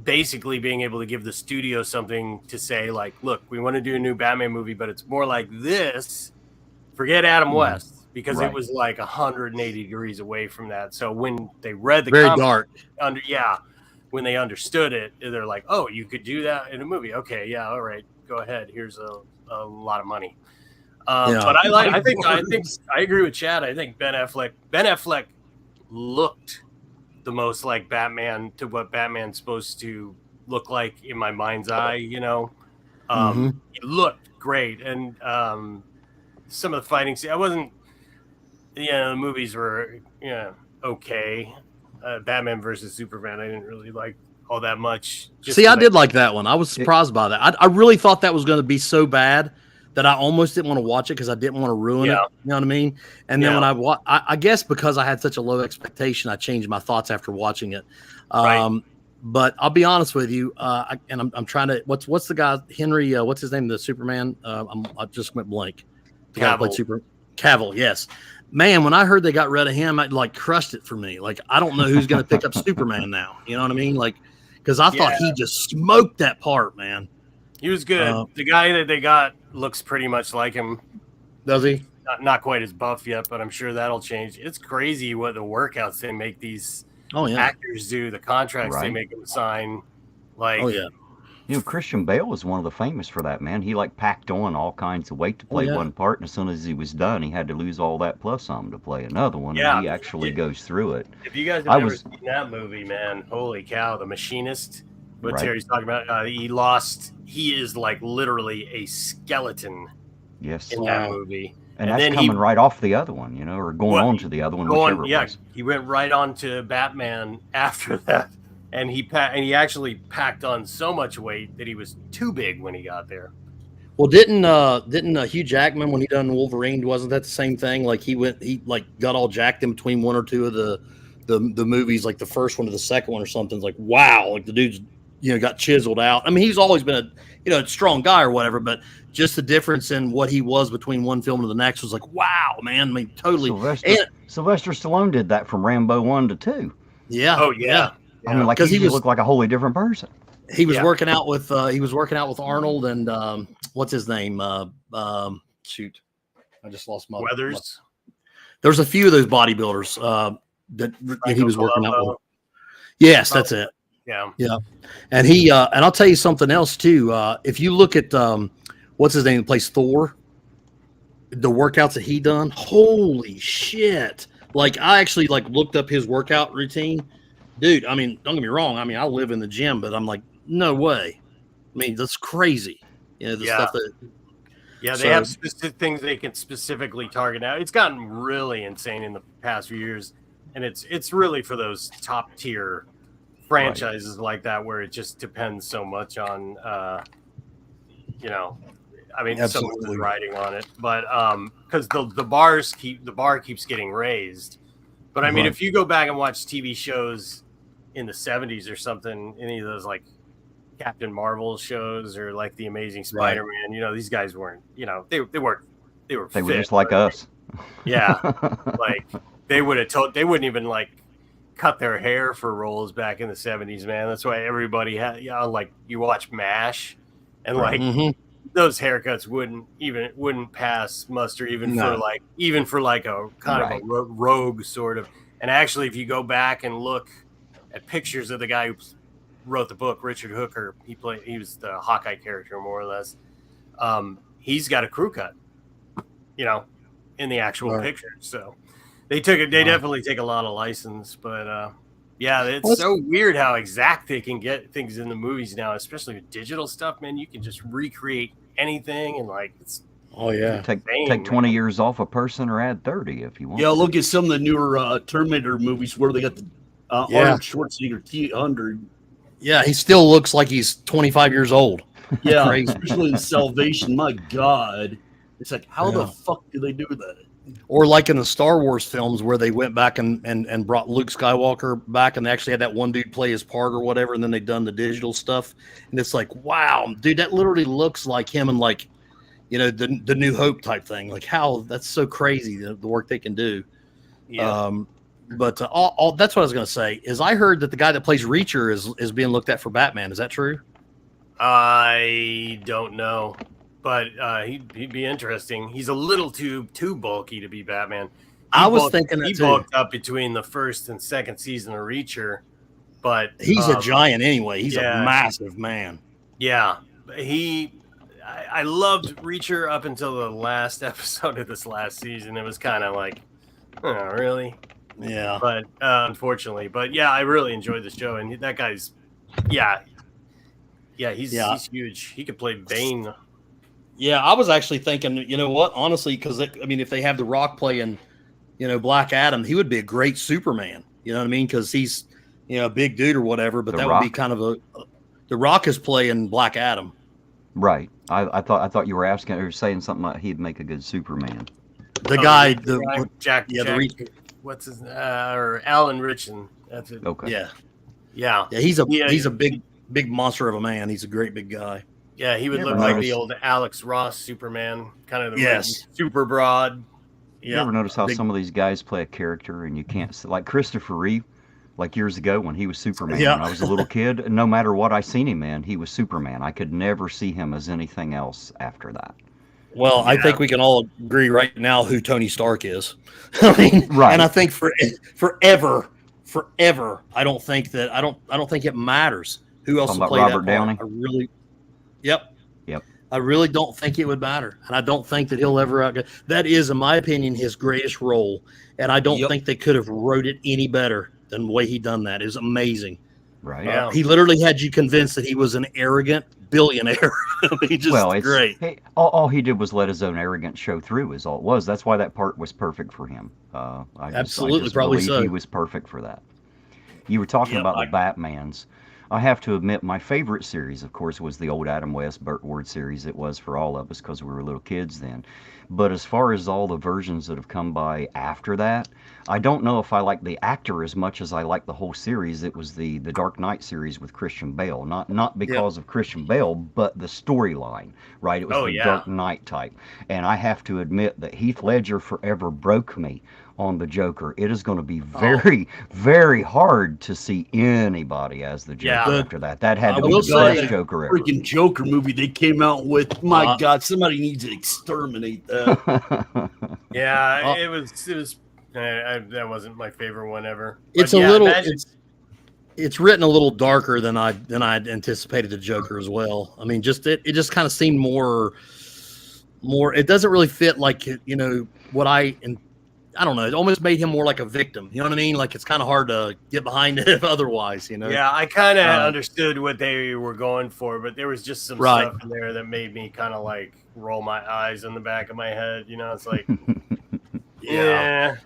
basically being able to give the studio something to say, like, look, we want to do a new Batman movie, but it's more like this. Forget Adam West, because it was like 180 degrees away from that. So when they read the very dark, when they understood it, they're like, oh, you could do that in a movie. Okay, yeah, all right, go ahead. Here's a lot of money. But I think I agree with Chad. I think Ben Affleck looked the most like Batman to what Batman's supposed to look like in my mind's eye. He looked great, and some of the fighting scene, I wasn't. The movies were okay. Batman versus Superman, I didn't really like all that much. I did like that one. I was surprised by that. I really thought that was going to be so bad that I almost didn't want to watch it because I didn't want to ruin it. You know what I mean? And then when I guess because I had such a low expectation, I changed my thoughts after watching it. But I'll be honest with you, I'm trying to. What's the guy Henry? What's his name? The Superman? I just went blank. The guy that played Cavill. Yes, man. When I heard they got rid of him, it like crushed it for me. Like I don't know who's going to pick up Superman now. You know what I mean? Like because I thought he just smoked that part, man. He was good. The guy that they got looks pretty much like him. Does he? Not quite as buff yet, but I'm sure that'll change. It's crazy what the workouts they make these actors do, the contracts they make them sign. Like, Christian Bale was one of the famous for that, man. He like packed on all kinds of weight to play one part, and as soon as he was done, he had to lose all that plus some to play another one. And he actually goes through it. If you guys have never seen that movie, man, holy cow! The Machinist. What Terry's talking about, he is like literally a skeleton in that movie. And that's then coming right off the other one, or going on to the other one, whichever it was. He went right on to Batman after that. And he actually packed on so much weight that he was too big when he got there. Well, didn't Hugh Jackman, when he done Wolverine, wasn't that the same thing? Like he got all jacked in between one or two of the movies, like the first one to the second one or something. It's like, wow, like the dude's got chiseled out. I mean, he's always been a strong guy or whatever, but just the difference in what he was between one film to the next was like, wow, man. I mean, totally. Sylvester Stallone did that from Rambo 1 to 2. Yeah. Oh yeah. I mean, like he looked like a wholly different person. He was working out with Arnold and what's his name? Shoot, I just lost my Weathers. There's a few of those bodybuilders that he was working out with. Yes, that's it. Yeah. And and I'll tell you something else too. If you look at what's his name that plays Thor, the workouts that he done, holy shit! Like I actually looked up his workout routine, dude. I mean, don't get me wrong. I mean, I live in the gym, but I'm like, no way. I mean, that's crazy. Stuff that. Yeah, they have specific things they can specifically target now. It's gotten really insane in the past few years, and it's really for those top tier franchises like that where it just depends so much on I mean someone's riding on it, but because the bar keeps getting raised. But I mean, if you go back and watch TV shows in the 70s or something, any of those like Captain Marvel shows or like The Amazing Spider-Man, these guys weren't, they were just like us. Yeah. Like they wouldn't even like cut their hair for roles back in the 70s, man. That's why everybody had, like you watch MASH, and like those haircuts wouldn't pass muster even for like a kind of a rogue sort of. And actually, if you go back and look at pictures of the guy who wrote the book, Richard Hooker, he was the Hawkeye character more or less. He's got a crew cut, in the actual picture. So they definitely take a lot of license, but it's so weird how exact they can get things in the movies now, especially with digital stuff, man. You can just recreate anything, and like it's take 20 years off a person or add 30 if you want. Yeah, look at some of the newer Terminator movies where they got the Arnold Schwarzenegger T-100. Yeah, he still looks like he's 25 years old. Yeah, especially in Salvation. My God, it's like, how the fuck do they do that? Or like in the Star Wars films where they went back and brought Luke Skywalker back, and they actually had that one dude play his part or whatever, and then they done the digital stuff, and it's like, wow, dude, that literally looks like him and like, the New Hope type thing. Like, how that's so crazy the work they can do. Yeah. But all that's what I was going to say is I heard that the guy that plays Reacher is being looked at for Batman. Is that true? I don't know, but he'd be interesting. He's a little too bulky to be Batman. I was thinking that he too. bulked up between the first and second season of Reacher, but he's a giant anyway. He's a massive man. Yeah, I loved Reacher up until the last episode of this last season. It was kind of like, oh, really? Yeah. But unfortunately, I really enjoyed the show, and that guy's, he's huge. He could play Bane. Yeah, I was actually thinking, you know what? Honestly, because if they have The Rock playing, Black Adam, he would be a great Superman. You know what I mean? Because he's, a big dude or whatever. But that would be kind of The Rock is playing Black Adam. Right. I thought you were asking or saying something like he'd make a good Superman. The guy, Jack. What's his or Alan Ritchson? That's it. Okay. Yeah. He's a big monster of a man. He's a great big guy. Yeah, he would look like the old Alex Ross Superman, kind of the super broad. You ever notice how some of these guys play a character and you can't, like Christopher Reeve, like years ago when he was Superman when I was a little kid, no matter what I seen him in, he was Superman. I could never see him as anything else after that. Well, I think we can all agree right now who Tony Stark is. I mean, right. And I think forever, I don't think it matters who else will play Robert that Downey. part. Yep. I really don't think it would matter, and I don't think that he'll ever outgo. That is, in my opinion, his greatest role, and I don't think they could have wrote it any better than the way he done that. It was amazing. Right. He literally had you convinced that he was an arrogant billionaire. It's great. All he did was let his own arrogance show through is all it was. That's why that part was perfect for him. Absolutely, probably so. He was perfect for that. You were talking about the Batmans. I have to admit, my favorite series, of course, was the old Adam West, Burt Ward series. It was for all of us because we were little kids then. But as far as all the versions that have come by after that, I don't know if I like the actor as much as I like the whole series. It was the Dark Knight series with Christian Bale. Not because of Christian Bale, but the storyline, right? It was Dark Knight type. And I have to admit that Heath Ledger forever broke me on the Joker. It is going to be very, very hard to see anybody as the Joker after that. That had to be the best Joker ever. Freaking Joker movie they came out with. My God, somebody needs to exterminate that. It was. That wasn't my favorite one ever. It's it's written a little darker than I'd anticipated the Joker as well. I mean, it just kind of seemed more. It doesn't really fit like what I don't know. It almost made him more like a victim. You know what I mean? Like it's kind of hard to get behind it otherwise. Yeah, I kind of understood what they were going for, but there was just some stuff in there that made me kind of like roll my eyes in the back of my head. It's like,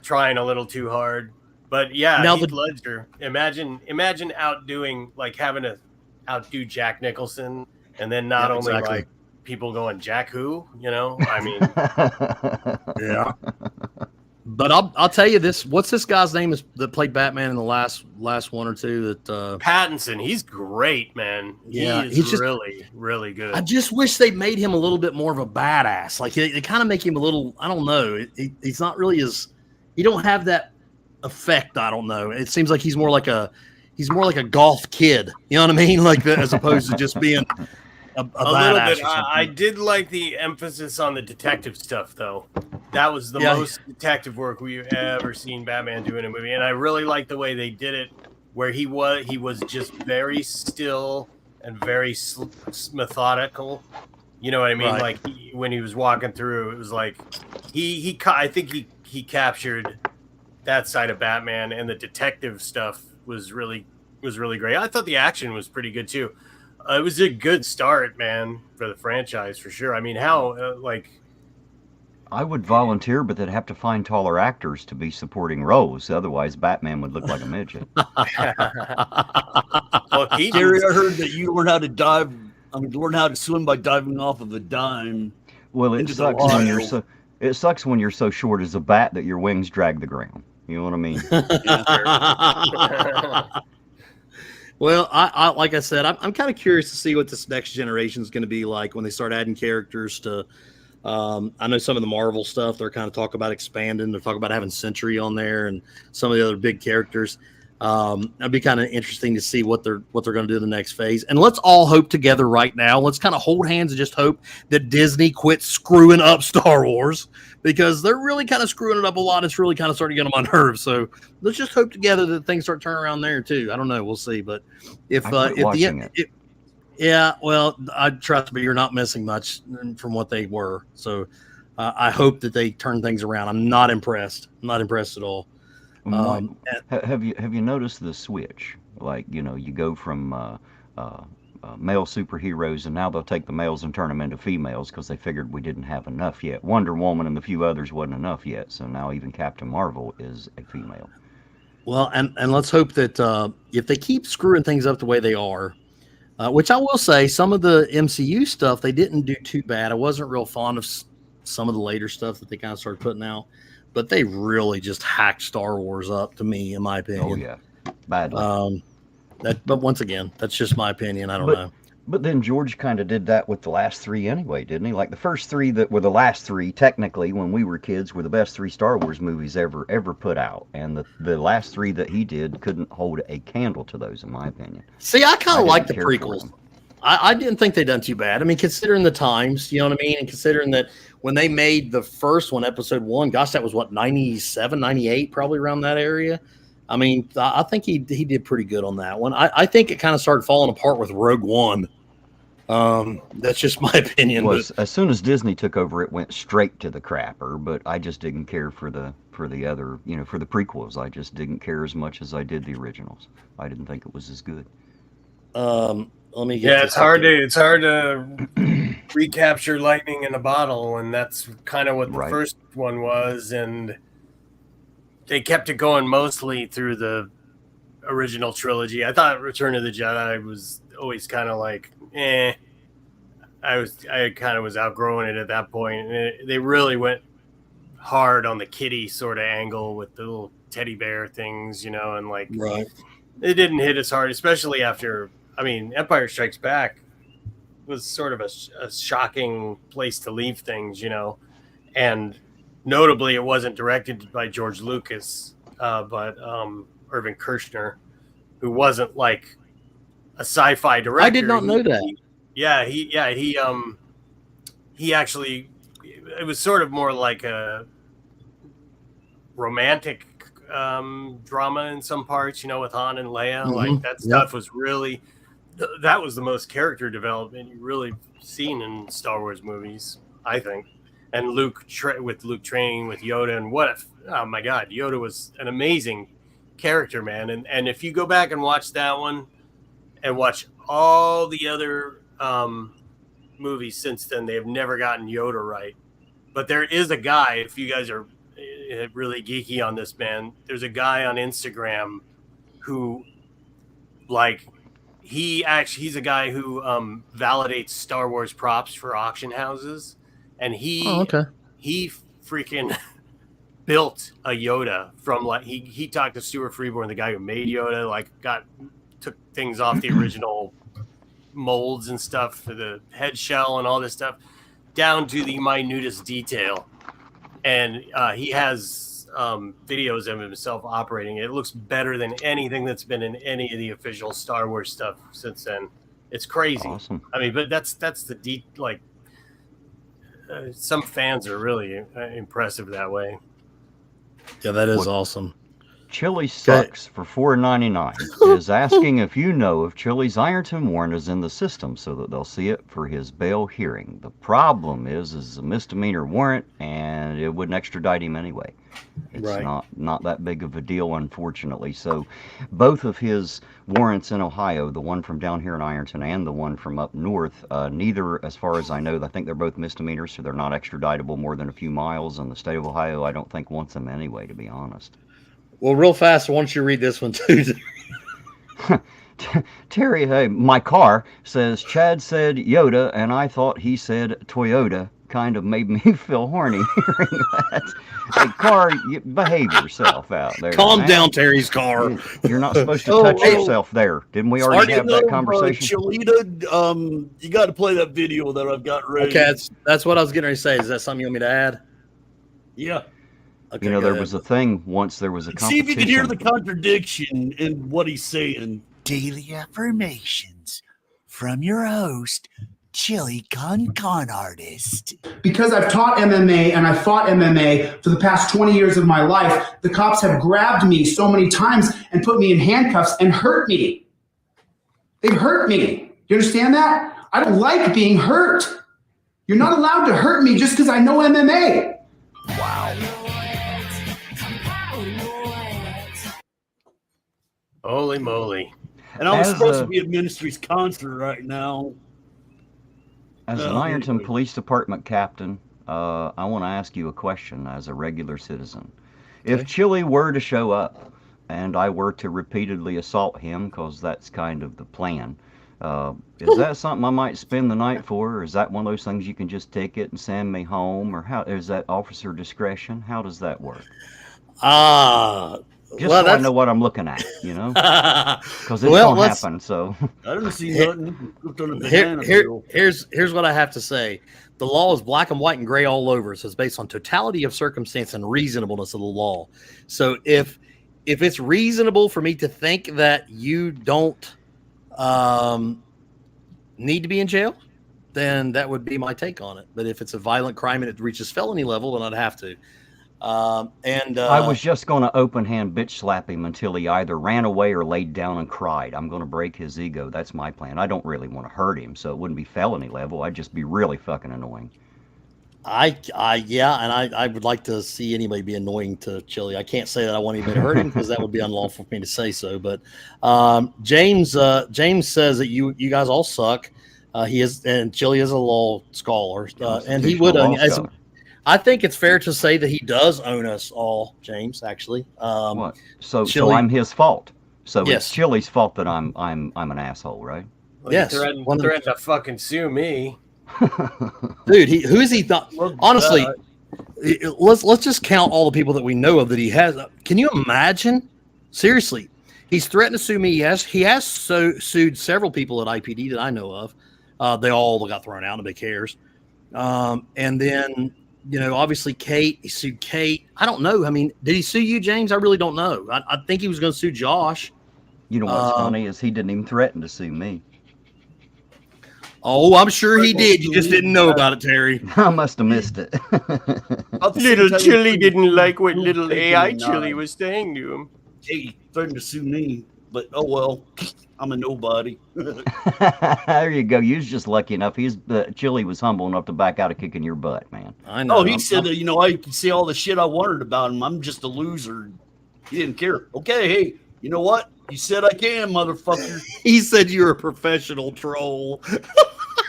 trying a little too hard. But Heath Ledger. Imagine outdoing, like having to outdo Jack Nicholson, and then not only like people going, Jack who? I mean, yeah. But I'll tell you this. What's this guy's name that played Batman in the last one or two? That Pattinson. He's great, man. Yeah, he's just really, really good. I just wish they made him a little bit more of a badass. Like they kind of make him a little. I don't know. He's not really as. You don't have that effect. I don't know. It seems like he's more like a golf kid. You know what I mean? Like that, as opposed to just being a little badass bit. or something. I did like the emphasis on the detective stuff, though. That was the most detective work we've ever seen Batman do in a movie, and I really liked the way they did it, where he was just very still and very methodical. You know what I mean? Right. Like when he was walking through, it was like I think he captured that side of Batman, and the detective stuff was really great. I thought the action was pretty good too. It was a good start, man, for the franchise for sure. I mean, how I would volunteer, but they'd have to find taller actors to be supporting roles. Otherwise, Batman would look like a midget. well, Gary, I heard that you learn how to dive. Learn how to swim by diving off of a dime. Well, it into the sucks when you're water. it sucks when you're so short as a bat that your wings drag the ground. You know what I mean? Well, I like I said, I'm kind of curious to see what this next generation is going to be like when they start adding characters to. I know some of the Marvel stuff, they're kind of talking about expanding. They're talking about having Sentry on there and some of the other big characters. That'd be kind of interesting to see what they're going to do in the next phase. And let's all hope together right now. Let's kind of hold hands and just hope that Disney quits screwing up Star Wars, because they're really kind of screwing it up a lot. It's really kind of starting to get on my nerves. So let's just hope together that things start turning around there too. I don't know. We'll see. But if yeah, well, I trust me, you're not missing much from what they were. So I hope that they turn things around. I'm not impressed. I'm not impressed at all. Have you noticed the switch? Like, you go from male superheroes, and now they'll take the males and turn them into females because they figured we didn't have enough yet. Wonder Woman and the few others wasn't enough yet, so now even Captain Marvel is a female. Well, and let's hope that if they keep screwing things up the way they are, which I will say, some of the MCU stuff they didn't do too bad. I wasn't real fond of some of the later stuff that they kind of started putting out, but they really just hacked Star Wars up, to me, in my opinion. Oh yeah, badly. But once again, that's just my opinion. I don't know. But then George kind of did that with the last three anyway, didn't he? Like the first three that were the last three, technically, when we were kids, were the best three Star Wars movies ever put out. And the last three that he did couldn't hold a candle to those, in my opinion. See, I kind of like the prequels. I didn't think they'd done too bad. I mean, considering the times, you know what I mean? And considering that when they made the first one, episode 1, gosh, that was what, 97, 98, probably around that area. I mean, I think he did pretty good on that one. I think it kind of started falling apart with Rogue One. That's just my opinion. As soon as Disney took over, it went straight to the crapper. But I just didn't care for the other, for the prequels. I just didn't care as much as I did the originals. I didn't think it was as good. Let me get it's hard to recapture lightning in a bottle, and that's kind of what the first one was, and they kept it going mostly through the original trilogy. I thought Return of the Jedi was always kind of like, I kind of was outgrowing it at that point, and they really went hard on the kiddie sort of angle with the little teddy bear things, and like it didn't hit as hard, especially after. I mean, Empire Strikes Back was sort of a shocking place to leave things, and notably it wasn't directed by George Lucas, but Irvin Kershner, who wasn't like a sci-fi director. I did not know that. He actually, it was sort of more like a romantic drama in some parts, with Han and Leia. Mm-hmm. Like that stuff was really. That was the most character development you really seen in Star Wars movies, I think. And Luke training with Yoda, and oh my God, Yoda was an amazing character, man. And if you go back and watch that one, and watch all the other movies since then, they have never gotten Yoda right. But there is a guy, if you guys are really geeky on this, man, there's a guy on Instagram who, like. He's a guy who validates Star Wars props for auction houses, and he freaking built a Yoda from he talked to Stuart Freeborn, the guy who made Yoda, took things off the original molds and stuff for the head shell and all this stuff down to the minutest detail, and he has videos of himself operating. It looks better than anything that's been in any of the official Star Wars stuff since then. It's crazy. Awesome. I mean, but that's the some fans are really impressive that way. Yeah, that is awesome. Chili Sucks for $4.99 is asking if you know if Chili's Ironton warrant is in the system so that they'll see it for his bail hearing. The problem is a misdemeanor warrant, and it wouldn't extradite him anyway. It's not that big of a deal, unfortunately. So both of his warrants in Ohio, the one from down here in Ironton and the one from up north, neither, as far as I know, I think they're both misdemeanors, so they're not extraditable more than a few miles. And the state of Ohio, I don't think wants them anyway, to be honest. Well, real fast, I want you to read this one too. Terry, hey, my car says Chad said Yoda, and I thought he said Toyota. Kind of made me feel horny hearing that. Hey, car, you behave yourself out there. Calm down, Terry's car. You're not supposed to touch yourself there. Didn't we already have that conversation? Chilita, you got to play that video that I've got ready. Okay, that's what I was getting ready to say. Is that something you want me to add? Yeah. Okay, you know, there was a thing once. There was a competition. See if you can hear the contradiction in what he's saying. Daily affirmations from your host, Chili Con Artist. Because I've taught MMA and I've fought MMA for the past 20 years of my life, the cops have grabbed me so many times and put me in handcuffs and hurt me. They've hurt me. You understand that? I don't like being hurt. You're not allowed to hurt me just because I know MMA. Wow. Holy moly. And I was supposed to be at Ministry's concert right now. As an Ironton Police Department captain, I want to ask you a question as a regular citizen. If Chili were to show up and I were to repeatedly assault him, because that's kind of the plan, is that something I might spend the night for? Or is that one of those things you can just ticket and send me home? Or how is that officer discretion? How does that work? Just so I know what I'm looking at, you know? Because it's going to happen, so. I didn't see nothing. Here's what I have to say. The law is black and white and gray all over, so it's based on totality of circumstance and reasonableness of the law. So if it's reasonable for me to think that you don't need to be in jail, then that would be my take on it. But if it's a violent crime and it reaches felony level, then I'd have to. I was just going to open hand bitch slap him until he either ran away or laid down and cried. I'm going to break his ego. That's my plan. I don't really want to hurt him, so it wouldn't be felony level. I'd just be really fucking annoying. I would like to see anybody be annoying to Chili. I can't say that I want anybody to hurt him because that would be unlawful for me to say so. But James says that you guys all suck. He is, and Chili is a law scholar, and he would. I think it's fair to say that he does own us all, James. Actually, what? So I'm his fault. So yes. It's Chili's fault that I'm an asshole, right? Well, yes. Threatened to fucking sue me, dude. Who is he? Honestly, let's just count all the people that we know of that he has. Can you imagine? Seriously, he's threatened to sue me. He has sued several people at IPD that I know of. They all got thrown out. Nobody cares. And then. You know, obviously, he sued Kate. I don't know. I mean, did he sue you, James? I really don't know. I think he was going to sue Josh. You know what's funny is he didn't even threaten to sue me. Oh, I'm sure he did. You just didn't know about it, Terry. I must have missed it. Little Chili didn't like what little AI Chili was saying to him. He threatened to sue me, but oh well. I'm a nobody. There you go. You was just lucky enough. Chili was humble enough to back out of kicking your butt, man. I know. Oh, he said that, I could see all the shit I wondered about him. I'm just a loser. He didn't care. Okay, hey, you know what? You said I can, motherfucker. He said you're a professional troll.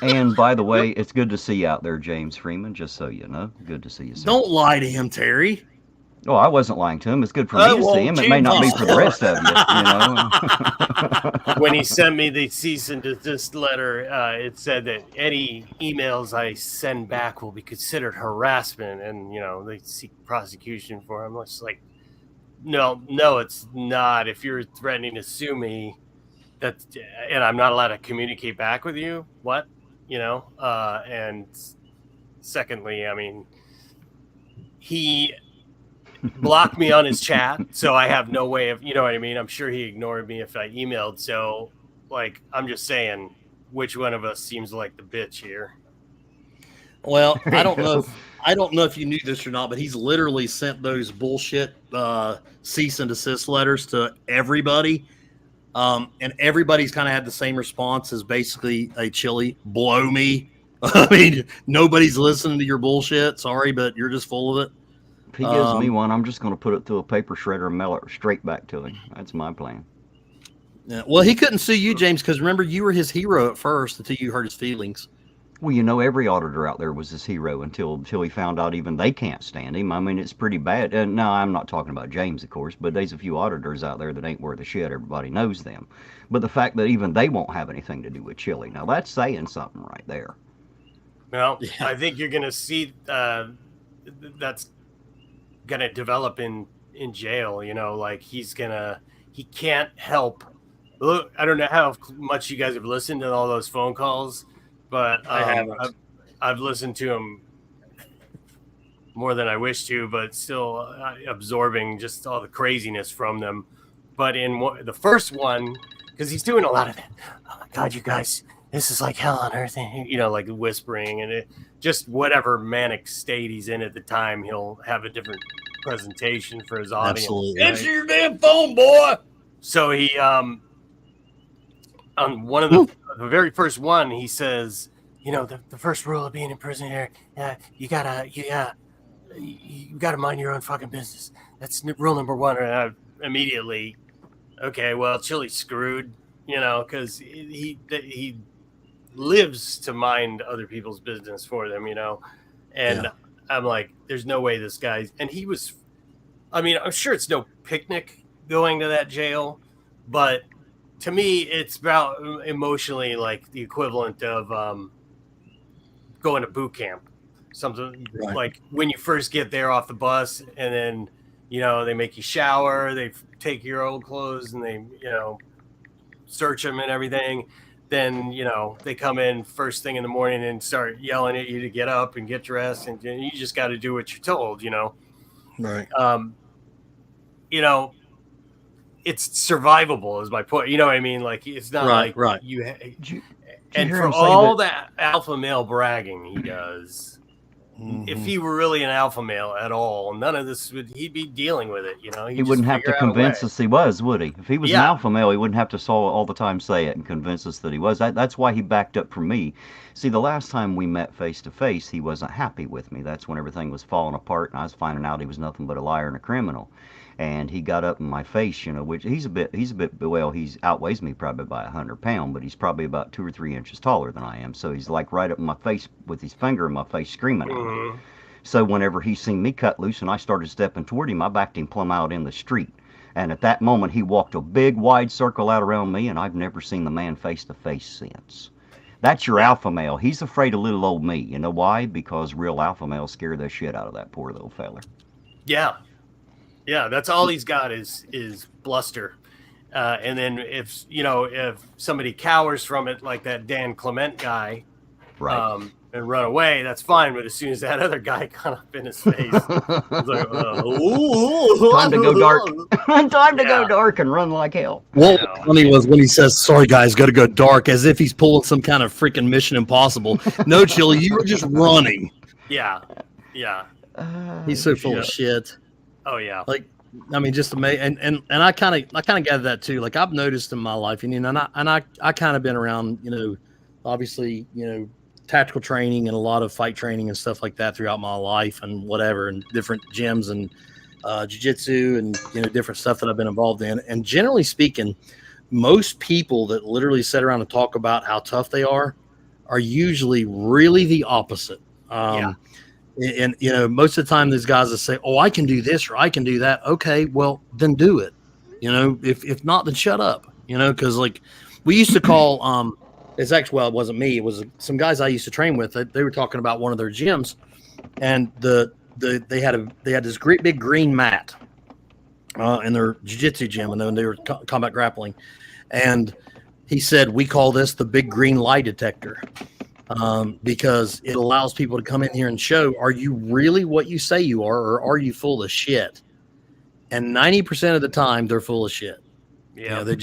And by the way, it's good to see you out there, James Freeman, just so you know. Good to see you, sir. Don't lie to him, Terry. Oh, I wasn't lying to him. It's good for me to see him. It may not be for the rest of you, When he sent me the cease and desist letter, it said that any emails I send back will be considered harassment, and they seek prosecution for him. It's like, no, it's not. If you're threatening to sue me, and I'm not allowed to communicate back with you, what? And secondly, I mean, he blocked me on his chat, so I have no way of, you know what I mean? I'm sure he ignored me if I emailed. So, like, I'm just saying, which one of us seems like the bitch here? Well, I don't know. I don't know if you knew this or not, but he's literally sent those bullshit cease and desist letters to everybody. And everybody's kind of had the same response as basically, "Hey, Chili, blow me." I mean, nobody's listening to your bullshit. Sorry, but you're just full of it. If he gives me one, I'm just going to put it through a paper shredder and mail it straight back to him. That's my plan. Yeah, well, he couldn't sue you, James, because remember, you were his hero at first until you hurt his feelings. Well, you know, every auditor out there was his hero until he found out even they can't stand him. I mean, it's pretty bad. No, I'm not talking about James, of course, but there's a few auditors out there that ain't worth a shit. Everybody knows them. But the fact that even they won't have anything to do with Chili, now that's saying something right there. Well, yeah. I think you're going to see that's going to develop in jail, you know, like he can't help. Look, I don't know how much you guys have listened to all those phone calls, but I haven't. I've listened to them more than I wish to, but still absorbing just all the craziness from them. But in the first one, because he's doing a lot of that. Oh my God, you guys, this is like hell on earth, you know, like whispering and just whatever manic state he's in at the time, he'll have a different presentation for his audience. Absolutely. Answer your damn phone, boy. So he, on one of the very first one, he says, you know, the first rule of being in prison here, you gotta mind your own fucking business. That's rule number one. And I immediately, okay, well, Chili's screwed, you know, because he lives to mind other people's business for them, you know. And I'm like, there's no way this guy's, and he was, I mean, I'm sure it's no picnic going to that jail, but to me, it's about emotionally like the equivalent of going to boot camp. Something like when you first get there off the bus, and then, you know, they make you shower, they take your old clothes, and they, you know, search them and everything. Then, you know, they come in first thing in the morning and start yelling at you to get up and get dressed, and you just got to do what you're told, you know. Right. You know, it's survivable is my point. You know what I mean? Like, it's not you and for all that alpha male bragging he does, if he were really an alpha male at all, none of this he'd be dealing with it, you know. He wouldn't have to convince us he was, would he? If he was an alpha male, he wouldn't have to all the time say it and convince us that he was. That's why he backed up from me. See, the last time we met face to face, he wasn't happy with me. That's when everything was falling apart, and I was finding out he was nothing but a liar and a criminal. And he got up in my face, you know, which he outweighs me probably by 100 pounds, but he's probably about 2 or 3 inches taller than I am. So he's like right up in my face with his finger in my face screaming at me. So whenever he seen me cut loose and I started stepping toward him, I backed him plumb out in the street. And at that moment, he walked a big wide circle out around me, and I've never seen the man face to face since. That's your alpha male. He's afraid of little old me. You know why? Because real alpha males scare the shit out of that poor little fella. Yeah. Yeah, that's all he's got is bluster. And then if somebody cowers from it, like that Dan Clement guy, and run away, that's fine. But as soon as that other guy got up in his face, it's like, time to go dark. Time to go dark and run like hell. What was funny was when he says, "Sorry guys, got to go dark," as if he's pulling some kind of freaking Mission Impossible. No, Chili, you were just running. Yeah. He's so full of shit. Oh yeah. Like, I mean, just amazing. And I kind of gather that too. Like, I've noticed in my life, and I kind of been around, you know, obviously, you know, tactical training and a lot of fight training and stuff like that throughout my life and whatever, and different gyms and jiu-jitsu and, you know, different stuff that I've been involved in. And generally speaking, most people that literally sit around and talk about how tough they are usually really the opposite. And, you know, most of the time these guys that say, "Oh, I can do this or I can do that." Okay, well, then do it. You know, if not, then shut up. You know, because like we used to call it's actually, well, it wasn't me. It was some guys I used to train with. They were talking about one of their gyms, and they had this great big green mat in their jiu-jitsu gym, and then they were combat grappling. And he said, "We call this the big green lie detector." Because it allows people to come in here and show, are you really what you say you are, or are you full of shit? and 90% of the time they're full of shit. Yeah, they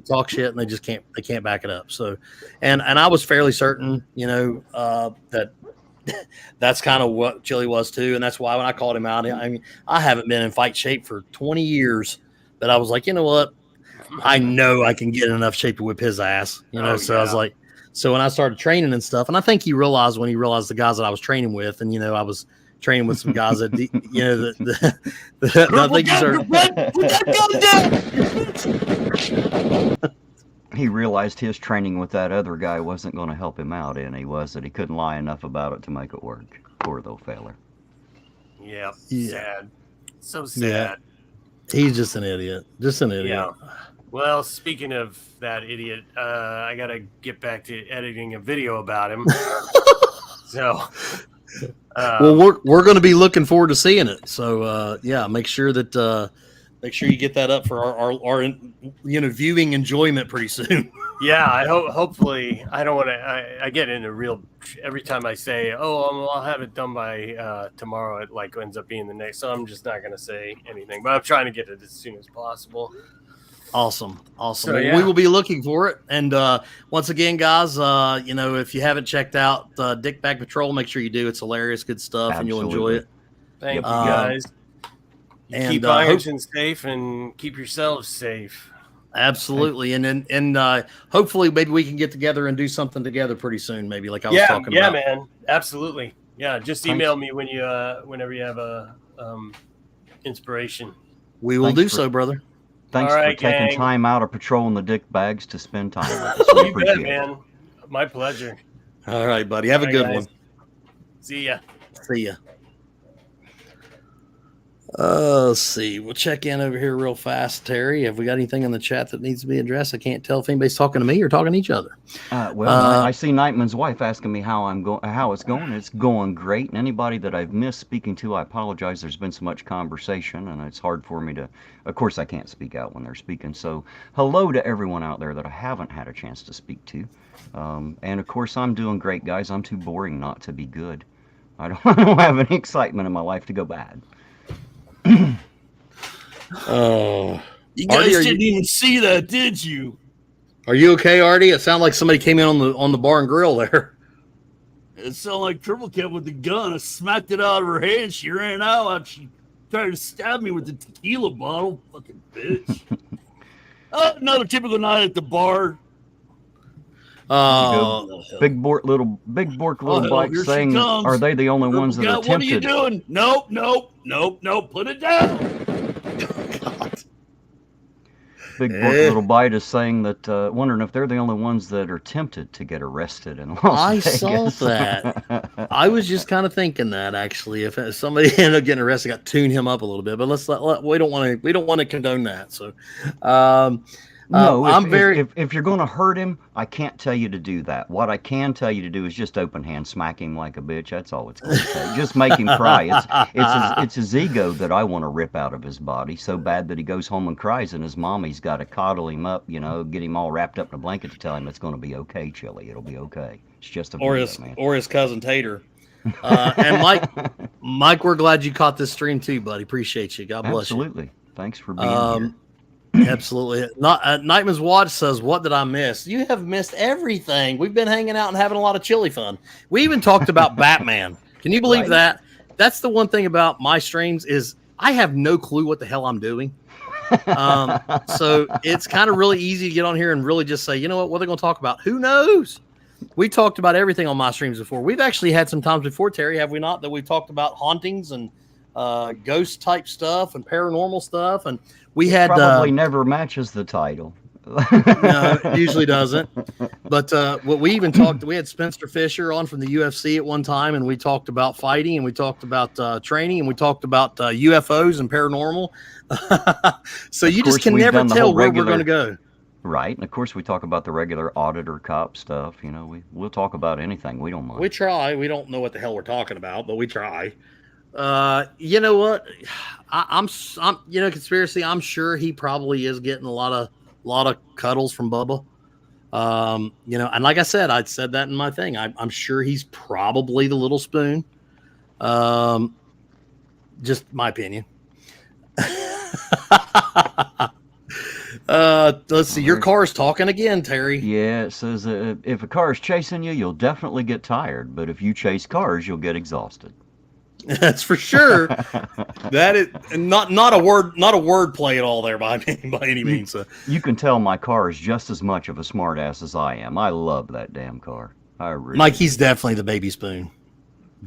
talk shit and they can't back it up. So, and I was fairly certain, that that's kind of what Chili was too, and that's why when I called him out, I mean, I haven't been in fight shape for 20 years, but I was like, you know what, I know I can get in enough shape to whip his ass, So I was like, so when I started training and stuff, and I think he realized when he realized the guys that I was training with, and I was training with some guys that he realized his training with that other guy wasn't going to help him out any, was that he couldn't lie enough about it to make it work. Poor little feller. Yeah. Sad. So sad. Yeah. He's just an idiot. Yeah. Well, speaking of that idiot, I got to get back to editing a video about him. So, well, we're going to be looking forward to seeing it. So, make sure you get that up for our viewing enjoyment pretty soon. Yeah, I hopefully I don't want to. I get into real every time I say, I'll have it done by tomorrow. It like ends up being the next. So I'm just not going to say anything. But I'm trying to get it as soon as possible. Awesome. So, well, we will be looking for it. And once again, guys, if you haven't checked out Dick Bag Patrol, make sure you do. It's hilarious, good stuff, Absolutely. and you'll enjoy it. Thank you, guys. And keep Ironton safe and keep yourselves safe. Absolutely. And hopefully maybe we can get together and do something together pretty soon, maybe like I was talking about. Yeah, man. Absolutely. Yeah, just email me when you whenever you have a inspiration. We will do so, brother. Thanks for taking time out of patrolling the dick bags to spend time with us. We appreciate it, man. My pleasure. All right, buddy. Have a good one. See ya. See ya. Let's see. We'll check in over here real fast, Terry. Have we got anything in the chat that needs to be addressed? I can't tell if anybody's talking to me or talking to each other. I see Nightman's wife asking me how it's going. It's going great. And anybody that I've missed speaking to, I apologize. There's been so much conversation, and it's hard for me to. Of course, I can't speak out when they're speaking. So, hello to everyone out there that I haven't had a chance to speak to. And of course, I'm doing great, guys. I'm too boring not to be good. I don't have any excitement in my life to go bad. Oh, you guys didn't even see that, did you? Are you okay, Artie? It sounded like somebody came in on the bar and grill there. It sounded like Triple Cat with the gun. I smacked it out of her hand. She ran out. She tried to stab me with the tequila bottle. Fucking bitch. Another typical night at the bar. Big Bork little bike saying, "Are they the only ones that are tempted?" What are you doing? Nope. Put it down. God. Big Bork little bite is saying that, wondering if they're the only ones that are tempted to get arrested in Las Vegas. I saw that. I was just kind of thinking that actually, if somebody ended up getting arrested, got tune him up a little bit. But we don't want to condone that. So. No, if you're going to hurt him, I can't tell you to do that. What I can tell you to do is just open hand smack him like a bitch. That's all it's going to take. Just make him cry. It's his ego that I want to rip out of his body so bad that he goes home and cries, and his mommy's got to coddle him up, get him all wrapped up in a blanket to tell him it's going to be okay, Chili. It'll be okay. It's just a video, man. Or his cousin Tater. And Mike, we're glad you caught this stream too, buddy. Appreciate you. God bless you. Absolutely. Thanks for being here. Absolutely. Nightman's Watch says, "What did I miss?" You have missed everything. We've been hanging out and having a lot of chili fun. We even talked about Batman. Can you believe that? That's the one thing about my streams is I have no clue what the hell I'm doing. So it's kind of really easy to get on here and really just say, you know what are they going to talk about? Who knows? We talked about everything on my streams before. We've actually had some times before, Terry, have we not, that we've talked about hauntings and ghost type stuff and paranormal stuff, and we had probably never matches the title. No, it usually doesn't. But what we even talked, we had Spencer Fisher on from the UFC at one time, and we talked about fighting, and we talked about training, and we talked about UFOs and paranormal. So you just can never tell where we're going to go. Right, and of course we talk about the regular auditor cop stuff. We'll talk about anything. We don't mind. We try. We don't know what the hell we're talking about, but we try. You know what? I'm conspiracy. I'm sure he probably is getting a lot of cuddles from Bubba. And like I said, I'd said that in my thing. I'm sure he's probably the little spoon. Just my opinion. Let's see. Your car's talking again, Terry. Yeah, it says if a car is chasing you, you'll definitely get tired. But if you chase cars, you'll get exhausted. That's for sure. That is not a word play at all there by any means. You can tell my car is just as much of a smartass as I am. I love that damn car. I really Mike, he's definitely the baby spoon.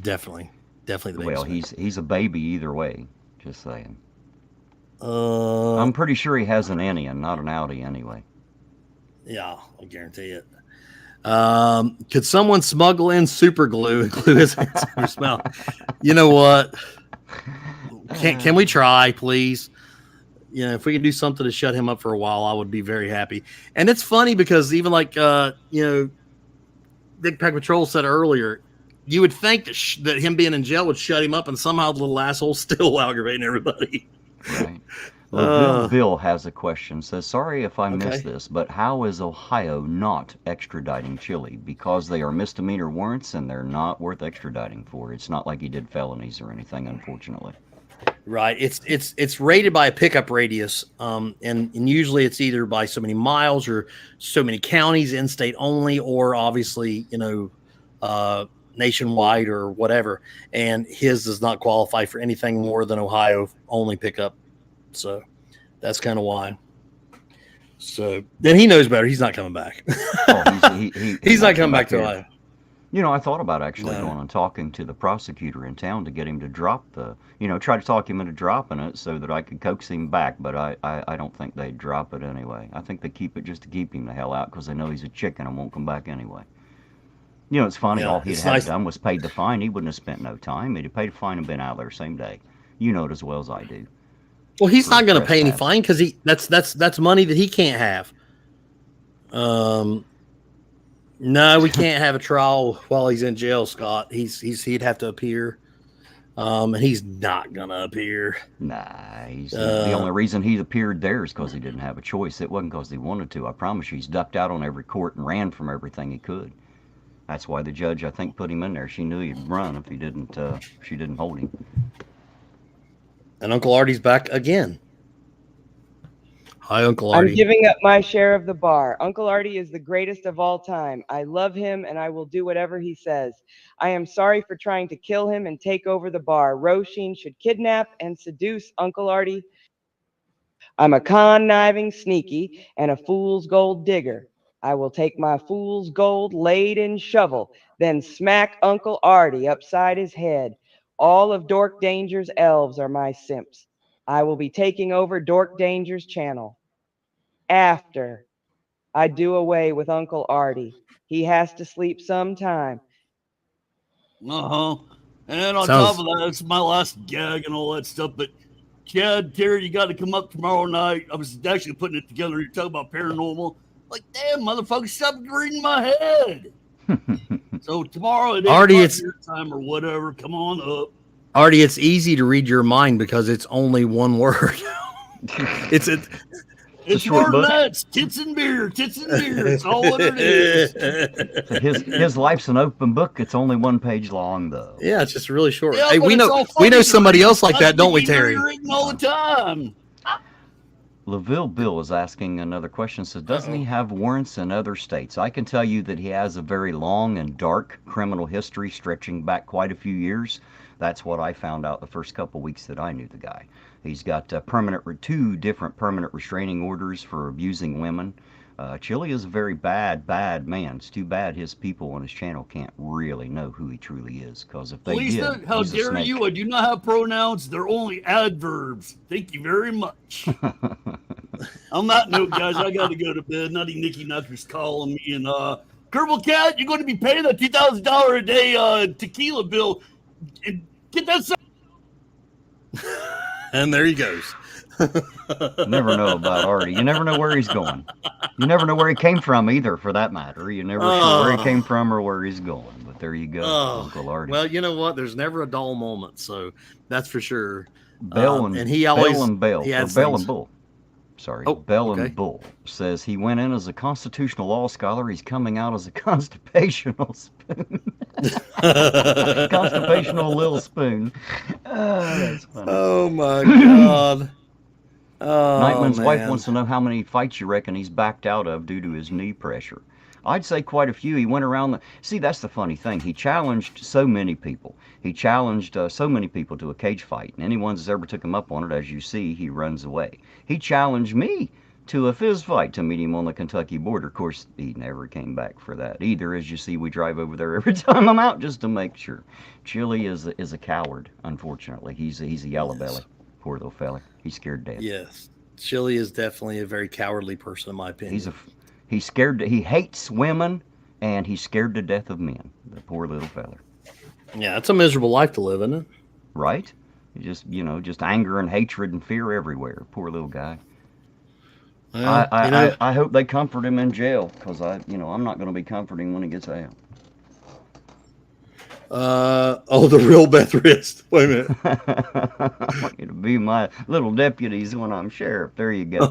Definitely the baby well, spoon. he's a baby either way. Just saying. I'm pretty sure he has an Indian, not an Audi anyway. Yeah, I guarantee it. Could someone smuggle in super glue and glue his hands in his mouth? You know what? Can we try, please? You know, if we could do something to shut him up for a while, I would be very happy. And it's funny because even like Big Pack Patrol said earlier, you would think that him being in jail would shut him up, and somehow the little asshole's still aggravating everybody. Right. Well, Bill has a question. Says, sorry if I missed this, but how is Ohio not extraditing Chile? Because they are misdemeanor warrants and they're not worth extraditing for. It's not like he did felonies or anything, unfortunately. Right. It's rated by a pickup radius, and usually it's either by so many miles or so many counties, in-state only, or obviously nationwide or whatever. And his does not qualify for anything more than Ohio only pickup. So that's kind of why. So then he knows better. He's not coming back. He's not coming back to Ohio. You know, I thought about actually going and talking to the prosecutor in town to get him to drop try to talk him into dropping it so that I could coax him back, but I don't think they'd drop it anyway. I think they keep it just to keep him the hell out because they know he's a chicken and won't come back anyway. You know, it's funny, all he'd have done was paid the fine. He wouldn't have spent no time. He'd have paid a fine and been out there same day. You know it as well as I do. Well, he's not going to pay any fine because that's money that he can't have. No, we can't have a trial while he's in jail, Scott. He'd have to appear, and he's not gonna appear. Nah, the only reason he appeared there is because he didn't have a choice. It wasn't because he wanted to. I promise you, he's ducked out on every court and ran from everything he could. That's why the judge, I think, put him in there. She knew he'd run if she didn't hold him. And Uncle Artie's back again. Hi, Uncle Artie. I'm giving up my share of the bar. Uncle Artie is the greatest of all time. I love him, and I will do whatever he says. I am sorry for trying to kill him and take over the bar. Roisin should kidnap and seduce Uncle Artie. I'm a conniving sneaky and a fool's gold digger. I will take my fool's gold laid in shovel, then smack Uncle Artie upside his head. All of Dork Danger's elves are my simps. I will be taking over Dork Danger's channel. After I do away with Uncle Artie, he has to sleep sometime. And on top of that, it's my last gag and all that stuff. But Chad, Terry, you got to come up tomorrow night. I was actually putting it together. You're talking about paranormal. Like, damn, motherfucker, stop reading my head. So tomorrow at 8 o'clock your time or whatever, come on up. Artie, it's easy to read your mind because it's only one word. It's more than that. It's tits and beer. It's all what it is. His life's an open book. It's only one page long, though. Yeah, it's just really short. Yeah, hey, we know somebody else like that, don't we, Terry? All the time. LaVille Bill is asking another question. Says, doesn't he have warrants in other states? I can tell you that he has a very long and dark criminal history stretching back quite a few years. That's what I found out the first couple weeks that I knew the guy. He's got 2 different permanent restraining orders for abusing women. Chili is a very bad man. It's too bad his people on his channel can't really know who he truly is, because if they Lisa, did, how he's a dare snake. you? I do not have pronouns. They're only adverbs. Thank you very much. On that note, guys, I got to go to bed. Nutty Nicky Knucker's calling me. And Kerbal Cat, you're going to be paying that $2,000 a day tequila bill. And get that. And there he goes. Never know about Artie. You never know where he's going. You never know where he came from either, for that matter. You never sure where he came from or where he's going. But there you go, Uncle Artie. Well, you know what? There's never a dull moment, so that's for sure. Bell and Bull. Sorry, Bell and Bull says he went in as a constitutional law scholar. He's coming out as a constipational spoon. Constipational little spoon. That's funny. Oh my God. Oh, Nightman's wife man. wants to know how many fights you reckon he's backed out of due to his knee pressure. I'd say quite a few. He went around the. See, that's the funny thing. He challenged so many people. He challenged so many people to a cage fight, and anyone that's ever took him up on it, as you see, he runs away. He challenged me to a fist fight to meet him on the Kentucky border. Of course, he never came back for that either. As you see, we drive over there every time I'm out just to make sure. Chili is a coward, unfortunately. He's a yellow belly. Poor little fella. He's scared to death. Yes. Chili is definitely a very cowardly person, in my opinion. He's scared. He hates women, and he's scared to death of men. The poor little fella. Yeah, it's a miserable life to live, isn't it? Right? Just anger and hatred and fear everywhere. Poor little guy. Well, I hope they comfort him in jail, because I'm not going to be comforting when he gets out. The real Beth Wrist. Wait a minute. I want you to be my little deputies when I'm sheriff. There you go.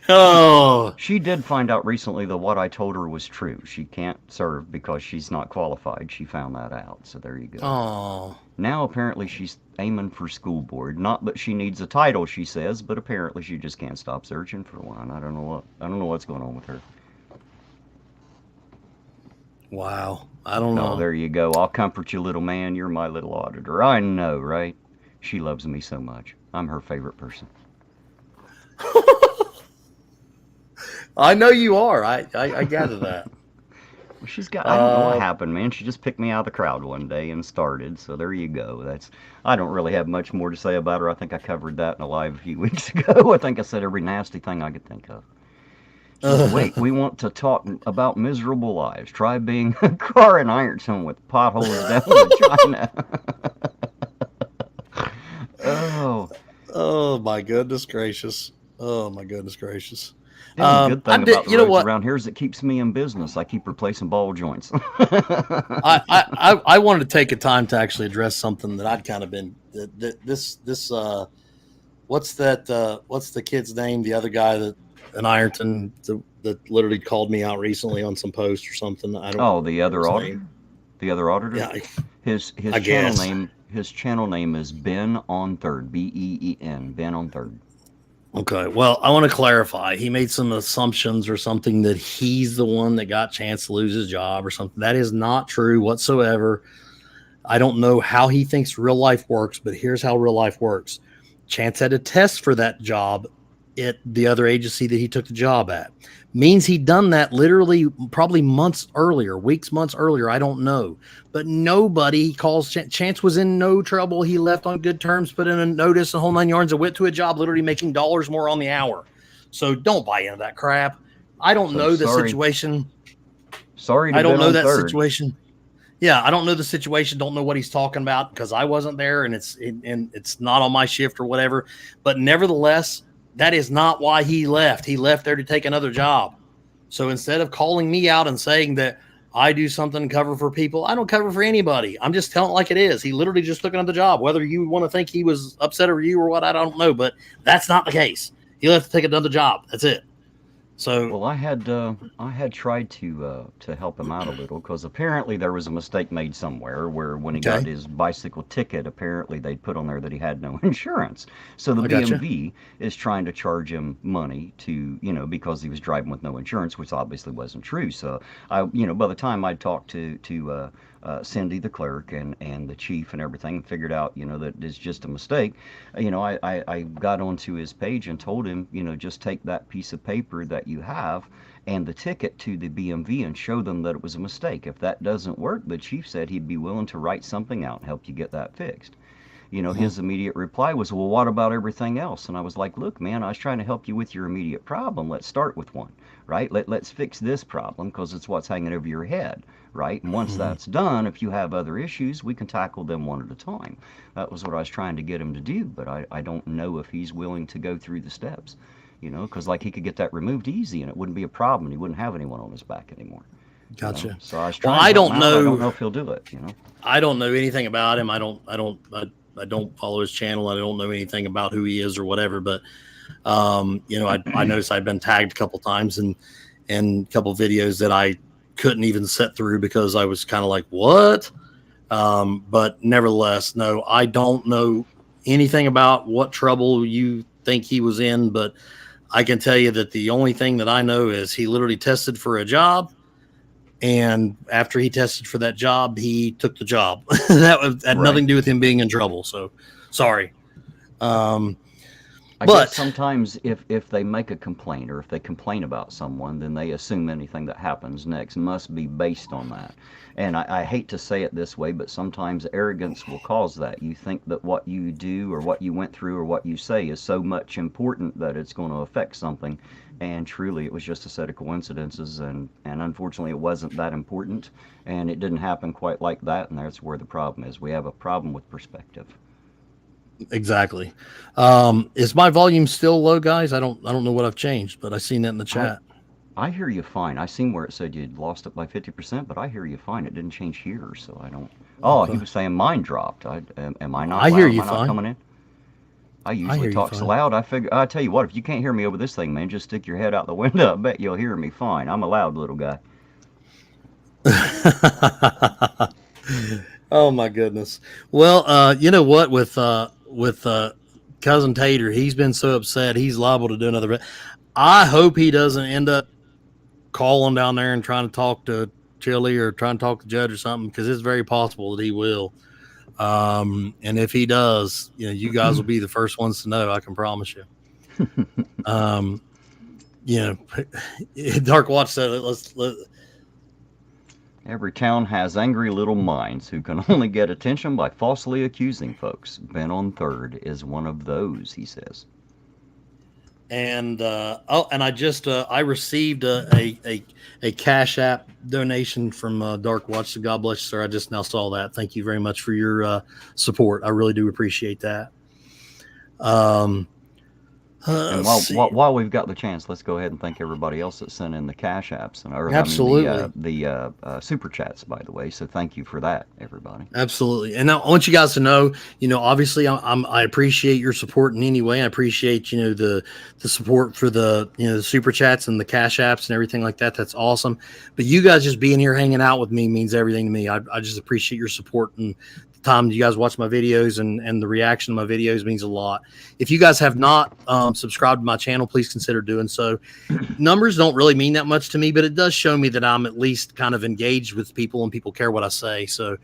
Oh. She did find out recently that what I told her was true. She can't serve because she's not qualified. She found that out. So there you go. Oh. Now apparently she's aiming for school board. Not that she needs a title, she says, but apparently she just can't stop searching for one. I don't know what's going on with her. Wow. I don't know. Oh, there you go. I'll comfort you, little man. You're my little auditor. I know, right? She loves me so much. I'm her favorite person. I know you are. I gather that. Well, she's got. I don't know what happened, man. She just picked me out of the crowd one day and started. So there you go. I don't really have much more to say about her. I think I covered that in a live a few weeks ago. I think I said every nasty thing I could think of. Wait, we want to talk about miserable lives. Try being a car in Ironton with potholes down to China. Oh my goodness gracious. Oh my goodness gracious. The good thing about the roads around here is it keeps me in business. I keep replacing ball joints. I wanted to take a time to actually address something that I'd kind of been what's the kid's name? The other guy that in Ironton that literally called me out recently on some post or something. I don't. Oh, the other auditor. The other auditor. Yeah. His channel name. His channel name is Ben on Third. BEEN. Ben on Third. Okay. Well, I want to clarify. He made some assumptions or something that he's the one that got a chance to lose his job or something. That is not true whatsoever. I don't know how he thinks real life works, but here's how real life works. Chance had a test for that job at the other agency that he took the job at. Means he'd done that literally probably months earlier, months earlier. I don't know. But nobody calls. Chance was in no trouble. He left on good terms, put in a notice, the whole 9 yards, and went to a job literally making dollars more on the hour. So don't buy into that crap. I don't know the situation. Sorry, I don't know that situation. Yeah, I don't know the situation. Don't know what he's talking about because I wasn't there, and it's not on my shift or whatever. But nevertheless, that is not why he left. He left there to take another job. So instead of calling me out and saying that I do something to cover for people, I don't cover for anybody. I'm just telling it like it is. He literally just took another job. Whether you want to think he was upset over you or what, I don't know. But that's not the case. He left to take another job. That's it. So well, I had tried to help him out a little because apparently there was a mistake made somewhere where when he got his bicycle ticket, apparently they'd put on there that he had no insurance. So the BMV is trying to charge him money to because he was driving with no insurance, which obviously wasn't true. So by the time I talked to Cindy, the clerk, and the chief and everything, and figured out that it's just a mistake. I got onto his page and told him just take that piece of paper that you have and the ticket to the BMV and show them that it was a mistake. If that doesn't work, the chief said he'd be willing to write something out and help you get that fixed. His immediate reply was, well, what about everything else? And I was like, look, man, I was trying to help you with your immediate problem. Let's start with one, right? Let's fix this problem because it's what's hanging over your head, right? And once that's done, if you have other issues, we can tackle them one at a time. That was what I was trying to get him to do, but I don't know if he's willing to go through the steps, because he could get that removed easy and it wouldn't be a problem. And he wouldn't have anyone on his back anymore. Gotcha. So I was trying to I don't know. I don't know if he'll do it, I don't know anything about him. I don't follow his channel. I don't know anything about who he is or whatever, but I noticed I'd been tagged a couple times and a couple videos that I couldn't even sit through because I was kind of like, what? But nevertheless, no, I don't know anything about what trouble you think he was in, but I can tell you that the only thing that I know is he literally tested for a job. And after he tested for that job, he took the job. That had nothing to do with him being in trouble. So sorry. I guess sometimes if they make a complaint or if they complain about someone, then they assume anything that happens next must be based on that. And I hate to say it this way, but sometimes arrogance will cause that. You think that what you do or what you went through or what you say is so much important that it's going to affect something. And truly, it was just a set of coincidences, and unfortunately, it wasn't that important, and it didn't happen quite like that, and that's where the problem is. We have a problem with perspective. Exactly. Is my volume still low, guys? I don't know what I've changed, but I seen that in the chat. I hear you fine. I seen where it said you'd lost it by 50%, but I hear you fine. It didn't change here, so I don't. Oh, okay. He was saying mine dropped. Am I not? I hear you am I not fine. Coming in? I usually talk so loud. I tell you what, if you can't hear me over this thing, man, just stick your head out the window. I bet you'll hear me fine. I'm a loud little guy. Oh my goodness. Well, you know what? With cousin Tater, he's been so upset. He's liable to do another. I hope he doesn't end up calling down there and trying to talk to Chili or trying to talk to Judge or something, because it's very possible that he will. And if he does, you guys will be the first ones to know. I can promise you. Dark Watch said, every town has angry little minds who can only get attention by falsely accusing folks. Ben on Third is one of those, he says. And and I just I received a Cash App donation from Dark Watch. So God bless you, sir. I just now saw that. Thank you very much for your support. I really do appreciate that. And while we've got the chance, let's go ahead and thank everybody else that sent in the Cash Apps and the super chats, by the way. So thank you for that, everybody. Absolutely. And now I want you guys to know, obviously I appreciate your support in any way. I appreciate, the support for the super chats and the Cash Apps and everything like that. That's awesome. But you guys just being here hanging out with me means everything to me. I just appreciate your support, and time you guys watch my videos and the reaction to my videos means a lot. If you guys have not subscribed to my channel, please consider doing so. Numbers don't really mean that much to me, but it does show me that I'm at least kind of engaged with people and people care what I say. So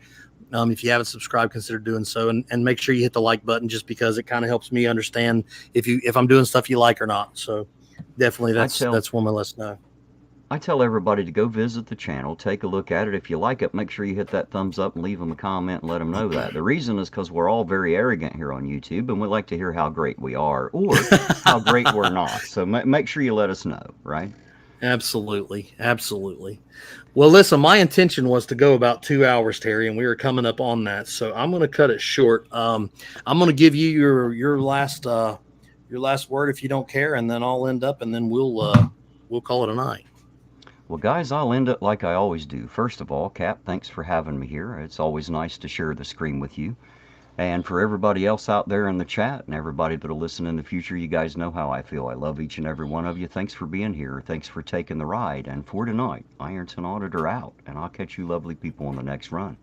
if you haven't subscribed, consider doing so, and make sure you hit the like button, just because it kind of helps me understand if I'm doing stuff you like or not. So definitely that's one way to let us know. I tell everybody to go visit the channel, take a look at it. If you like it, make sure you hit that thumbs up and leave them a comment and let them know that. The reason is because we're all very arrogant here on YouTube, and we like to hear how great we are or how great we're not. So make sure you let us know, right? Absolutely. Absolutely. Well, listen, my intention was to go about 2 hours, Terry, and we were coming up on that. So I'm going to cut it short. I'm going to give you your last word if you don't care, and then I'll end up, and then we'll call it a night. Well, guys, I'll end it like I always do. First of all, Cap, thanks for having me here. It's always nice to share the screen with you. And for everybody else out there in the chat and everybody that'll listen in the future, you guys know how I feel. I love each and every one of you. Thanks for being here. Thanks for taking the ride. And for tonight, Ironton Auditor out. And I'll catch you lovely people on the next run.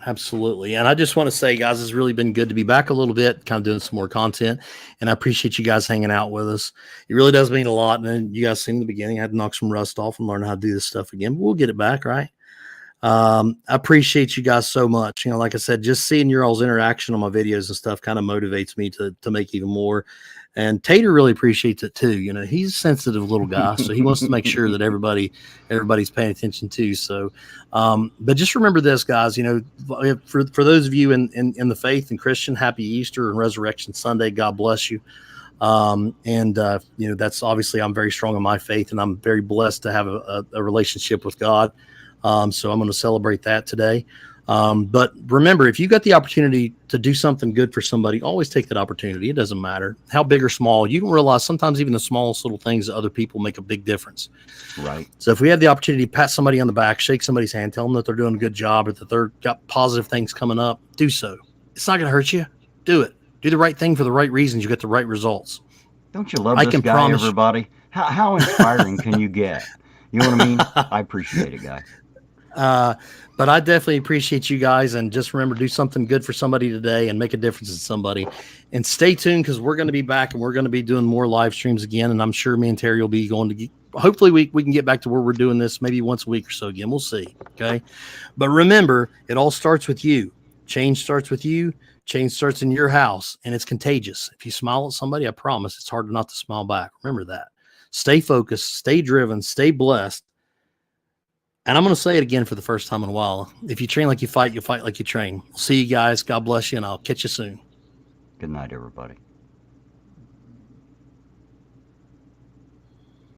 Absolutely. And I just want to say, guys, it's really been good to be back a little bit, kind of doing some more content. And I appreciate you guys hanging out with us. It really does mean a lot. And then you guys seen in the beginning, I had to knock some rust off and learn how to do this stuff again. But we'll get it back, right? I appreciate you guys so much. Like I said, just seeing your all's interaction on my videos and stuff kind of motivates me to make even more. And Tater really appreciates it too. He's a sensitive little guy, so he wants to make sure that everybody's paying attention too. So, but just remember this, guys. For those of you in the faith and Christian, happy Easter and Resurrection Sunday. God bless you. That's obviously, I'm very strong in my faith, and I'm very blessed to have a relationship with God. So I'm going to celebrate that today. But remember, if you got the opportunity to do something good for somebody, always take that opportunity. It doesn't matter how big or small. You can realize sometimes even the smallest little things that other people make a big difference. Right. So if we have the opportunity to pat somebody on the back, shake somebody's hand, tell them that they're doing a good job or that they're got positive things coming up, do so. It's not going to hurt you. Do it. Do the right thing for the right reasons. You get the right results. Don't you love this guy, everybody? How inspiring can you get? You know what I mean? I appreciate it, guy. But I definitely appreciate you guys, and just remember, do something good for somebody today and make a difference in somebody. And stay tuned, because we're going to be back and we're going to be doing more live streams again. And I'm sure me and Terry will be going to get, hopefully we can get back to where we're doing this maybe once a week or so again. We'll see. Okay. But remember, it all starts with you. Change starts with you. Change starts in your house, and it's contagious. If you smile at somebody, I promise it's hard not to smile back. Remember that. Stay focused, stay driven, stay blessed. And I'm going to say it again for the first time in a while. If you train like you fight like you train. See you guys. God bless you, and I'll catch you soon. Good night, everybody.